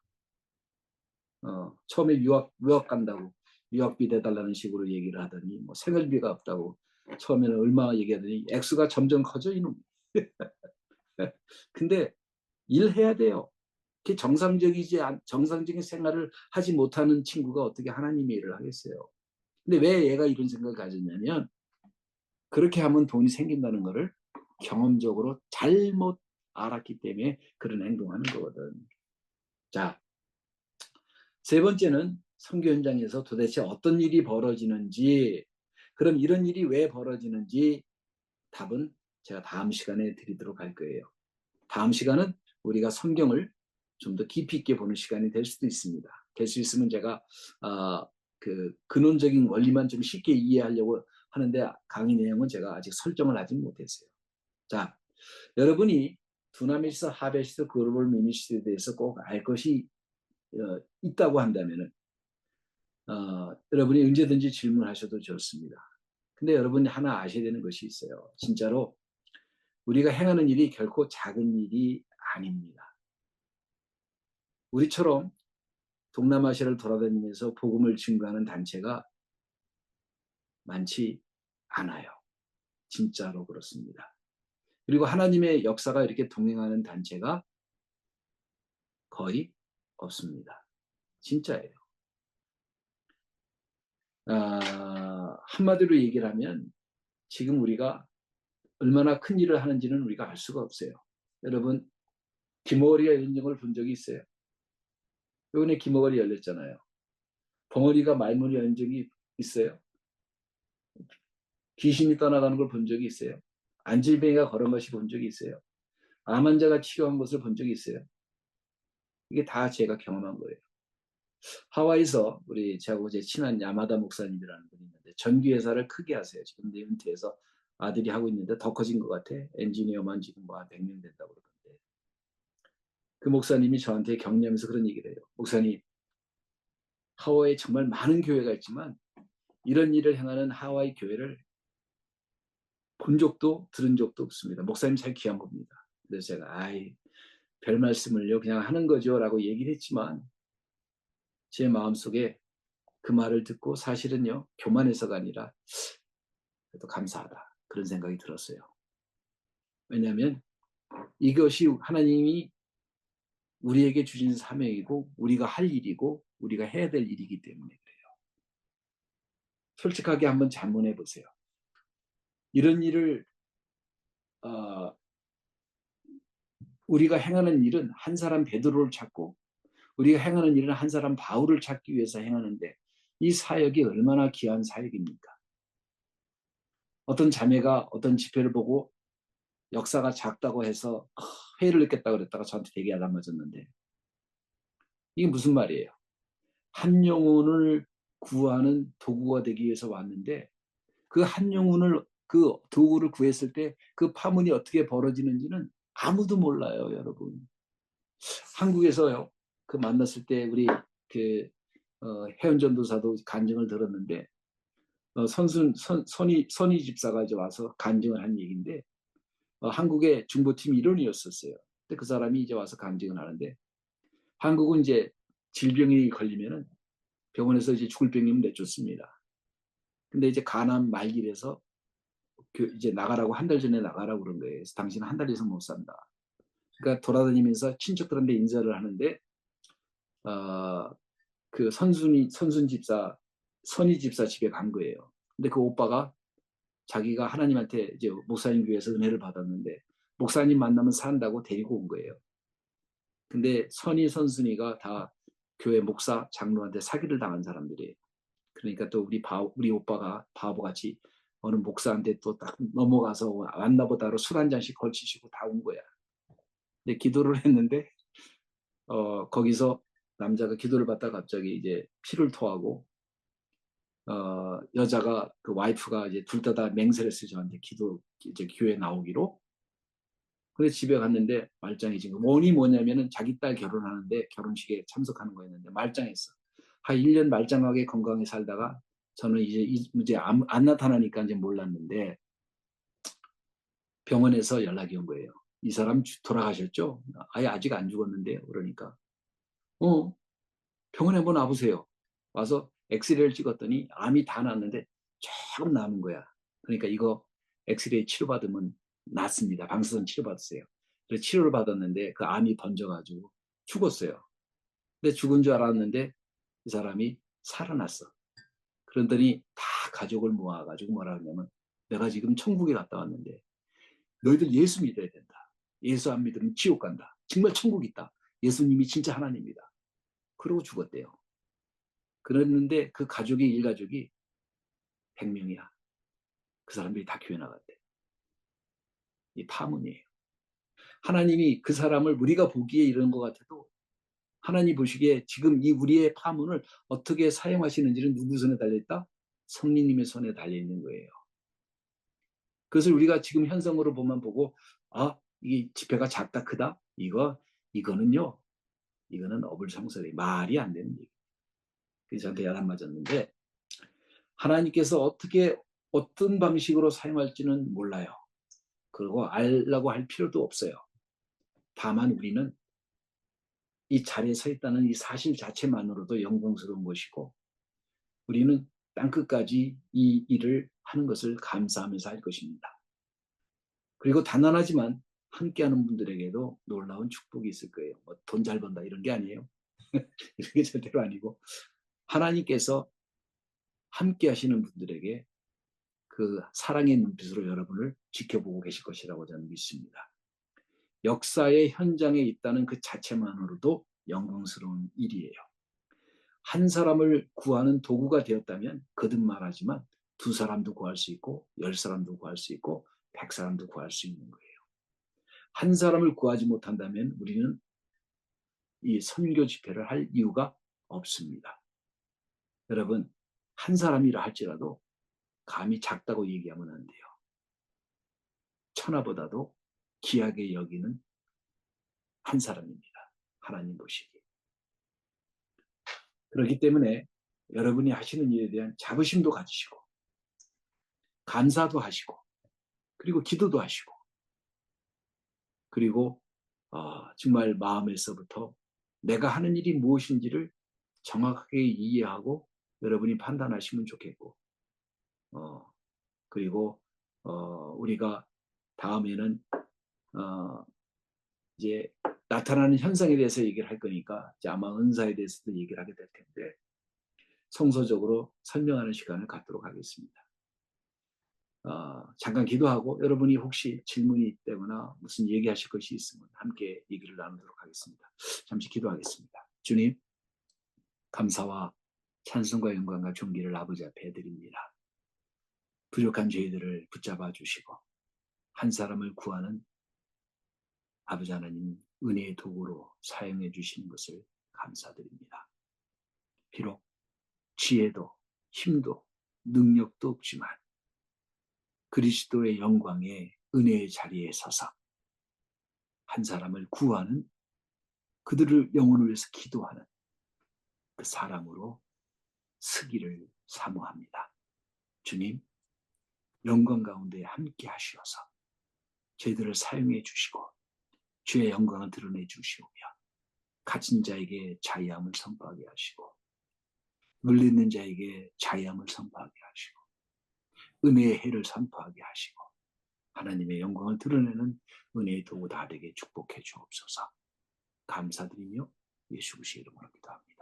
처음에 유학 간다고 유학비 내달라는 식으로 얘기를 하더니 뭐 생활비가 없다고 처음에는 얼마 얘기하더니 액수가 점점 커져 이놈. 근데 일해야 돼요. 정상적인 생활을 하지 못하는 친구가 어떻게 하나님의 일을 하겠어요. 근데 왜 얘가 이런 생각을 가졌냐면 그렇게 하면 돈이 생긴다는 거를 경험적으로 잘못 알았기 때문에 그런 행동하는 거거든. 자, 세 번째는 선교 현장에서 도대체 어떤 일이 벌어지는지, 그럼 이런 일이 왜 벌어지는지 답은 제가 다음 시간에 드리도록 할 거예요. 다음 시간은 우리가 성경을 좀 더 깊이 있게 보는 시간이 될 수도 있습니다. 될 수 있으면 제가 그 근원적인 원리만 좀 쉽게 이해하려고 하는데 강의 내용은 제가 아직 설정을 하지 못했어요. 자, 여러분이 두나미스 하베스트 글로벌 미니스트리에 대해서 꼭 알 것이 있다고 한다면 여러분이 언제든지 질문하셔도 좋습니다. 근데 여러분이 하나 아셔야 되는 것이 있어요. 진짜로 우리가 행하는 일이 결코 작은 일이 아닙니다. 우리처럼 동남아시아를 돌아다니면서 복음을 증거하는 단체가 많지 않아요. 진짜로 그렇습니다. 그리고 하나님의 역사가 이렇게 동행하는 단체가 거의 없습니다. 진짜예요. 한마디로 얘기를 하면 지금 우리가 얼마나 큰 일을 하는지는 우리가 알 수가 없어요. 여러분, 김어리가 이런 걸 본 적이 있어요? 이번에 김어리 열렸잖아요. 벙어리가 말문이 연 적이 있어요? 귀신이 떠나가는 걸 본 적이 있어요? 안질뱅이가 걸은 것이 본 적이 있어요? 암 환자가 치료한 것을 본 적이 있어요? 이게 다 제가 경험한 거예요. 하와이에서 우리 저하고 제 친한 야마다 목사님이라는 분이 있는데 전기회사를 크게 하세요. 지금 은퇴해서 아들이 하고 있는데 더 커진 것 같아. 엔지니어만 지금 뭐 100명 된다고 그러던데. 그 목사님이 저한테 격려하면서 그런 얘기를 해요. 목사님, 하와이에 정말 많은 교회가 있지만 이런 일을 행하는 하와이 교회를 본 적도 들은 적도 없습니다. 목사님 잘 귀한 겁니다. 그래서 제가 별 말씀을요 그냥 하는 거죠 라고 얘기를 했지만 제 마음속에 그 말을 듣고 사실은요 교만해서가 아니라 그래도 감사하다 그런 생각이 들었어요. 왜냐하면 이것이 하나님이 우리에게 주신 사명이고 우리가 할 일이고 우리가 해야 될 일이기 때문에 그래요. 솔직하게 한번 자문해 보세요. 이런 일을 우리가 행하는 일은 한 사람 베드로를 찾고 우리가 행하는 일은 한 사람 바울을 찾기 위해서 행하는데 이 사역이 얼마나 귀한 사역입니까? 어떤 자매가 어떤 집회를 보고 역사가 작다고 해서 회의를 느꼈다 그랬다가 저한테 되게 야단 맞았는데 이게 무슨 말이에요? 한 영혼을 구하는 도구가 되기 위해서 왔는데 그 한 영혼을 그 도구를 구했을 때 그 파문이 어떻게 벌어지는지는 아무도 몰라요, 여러분. 한국에서요. 그 만났을 때 우리 그 해운 전도사도 간증을 들었는데 선희 집사가 이제 와서 간증을 한 얘기인데 한국의 중보팀 일원이었었어요. 근데 그 사람이 이제 와서 간증을 하는데 한국은 이제 질병이 걸리면은 병원에서 이제 죽을 병이면 내쫓습니다. 근데 이제 간암 말기라서 이제 나가라고 한 달 전에 나가라고 그런 거예요. 그래서 당신은 한 달 이상 못 산다. 그러니까 돌아다니면서 친척들한테 인사를 하는데 그 선순 집사 선희 집사 집에 간 거예요. 근데 그 오빠가 자기가 하나님한테 이제 목사님 교회에서 은혜를 받았는데 목사님 만나면 산다고 데리고 온 거예요. 근데 선희 선순이가 다 교회 목사 장로한테 사기를 당한 사람들이에요. 그러니까 또 우리 오빠가 바보같이 어느 목사한테 또 딱 넘어가서 만나보다로 술 한 잔씩 걸치시고 다 온 거야. 근데 기도를 했는데 거기서 남자가 기도를 받다가 갑자기 이제 피를 토하고 여자가 그 와이프가 이제 둘 다 맹세를 했어요. 저한테 이제 교회 나오기로. 그래서 집에 갔는데 말짱이지. 원이 뭐냐면은 자기 딸 결혼하는데 결혼식에 참석하는 거였는데 말짱했어. 한 1년 말짱하게 건강히 살다가 저는 이제 안 나타나니까 이제 몰랐는데 병원에서 연락이 온 거예요. 이 사람 돌아가셨죠? 아직 안 죽었는데요. 그러니까 병원에 한번 와보세요. 와서 엑스레이를 찍었더니 암이 다 났는데 조금 남은 거야. 그러니까 이거 엑스레이 치료받으면 낫습니다. 방사선 치료받으세요. 그래서 치료를 받았는데 그 암이 번져가지고 죽었어요. 근데 죽은 줄 알았는데 이 사람이 살아났어. 그러더니 다 가족을 모아가지고 뭐라 그러냐면 내가 지금 천국에 갔다 왔는데 너희들 예수 믿어야 된다. 예수 안 믿으면 지옥 간다. 정말 천국 있다. 예수님이 진짜 하나님이다. 그러고 죽었대요. 그랬는데 그 가족이 일가족이 100명이야. 그 사람들이 다 교회 나갔대. 이 파문이에요. 하나님이 그 사람을 우리가 보기에 이런 것 같아도 하나님 보시기에 지금 이 우리의 파문을 어떻게 사용하시는지는 누구 손에 달려있다? 성령님의 손에 달려있는 거예요. 그것을 우리가 지금 현성으로 보면 보고 이 지폐가 작다 크다? 이거는요. 이거는 어불성설이 말이 안 되는 얘기. 그래서 저한테 야단 맞았는데 하나님께서 어떤 방식으로 사용할지는 몰라요. 그리고 알라고 할 필요도 없어요. 다만 우리는 이 자리에 서 있다는 이 사실 자체만으로도 영광스러운 것이고 우리는 땅끝까지 이 일을 하는 것을 감사하면서 할 것입니다. 그리고 단단하지만 함께하는 분들에게도 놀라운 축복이 있을 거예요. 돈 잘 번다 이런 게 아니에요. 이런 게 절대로 아니고 하나님께서 함께 하시는 분들에게 그 사랑의 눈빛으로 여러분을 지켜보고 계실 것이라고 저는 믿습니다. 역사의 현장에 있다는 그 자체만으로도 영광스러운 일이에요. 한 사람을 구하는 도구가 되었다면 거듭 말하지만 2사람도 구할 수 있고 10사람도 구할 수 있고 100사람도 구할 수 있는 거예요. 한 사람을 구하지 못한다면 우리는 이 선교 집회를 할 이유가 없습니다. 여러분 한 사람이라 할지라도 감히 작다고 얘기하면 안 돼요. 천하보다도 귀하게 여기는 한 사람입니다. 하나님 보시기에. 그렇기 때문에 여러분이 하시는 일에 대한 자부심도 가지시고 감사도 하시고 그리고 기도도 하시고 그리고 정말 마음에서부터 내가 하는 일이 무엇인지를 정확하게 이해하고 여러분이 판단하시면 좋겠고 그리고 우리가 다음에는 이제 나타나는 현상에 대해서 얘기를 할 거니까 이제 아마 은사에 대해서도 얘기를 하게 될 텐데 성서적으로 설명하는 시간을 갖도록 하겠습니다. 잠깐 기도하고 여러분이 혹시 질문이 있다거나 무슨 얘기하실 것이 있으면 함께 얘기를 나누도록 하겠습니다. 잠시 기도하겠습니다. 주님, 감사와 찬송과 영광과 존귀를 아버지 앞에 드립니다. 부족한 저희들을 붙잡아 주시고 한 사람을 구하는 아버지 하나님 은혜의 도구로 사용해 주시는 것을 감사드립니다. 비록 지혜도 힘도 능력도 없지만 그리스도의 영광의 은혜의 자리에 서서 한 사람을 구하는 그들을 영혼을 위해서 기도하는 그 사람으로 서기를 사모합니다. 주님, 영광 가운데 함께 하시어서 저희들을 사용해 주시고 주의 영광을 드러내 주시오며 갇힌 자에게 자유함을 선포하게 하시고 눌리는 자에게 자유함을 선포하게 하시고 은혜의 해를 선포하게 하시고 하나님의 영광을 드러내는 은혜의 도구 다 되게 축복해 주옵소서. 감사드리며 예수 그리스도의 이름으로 기도합니다.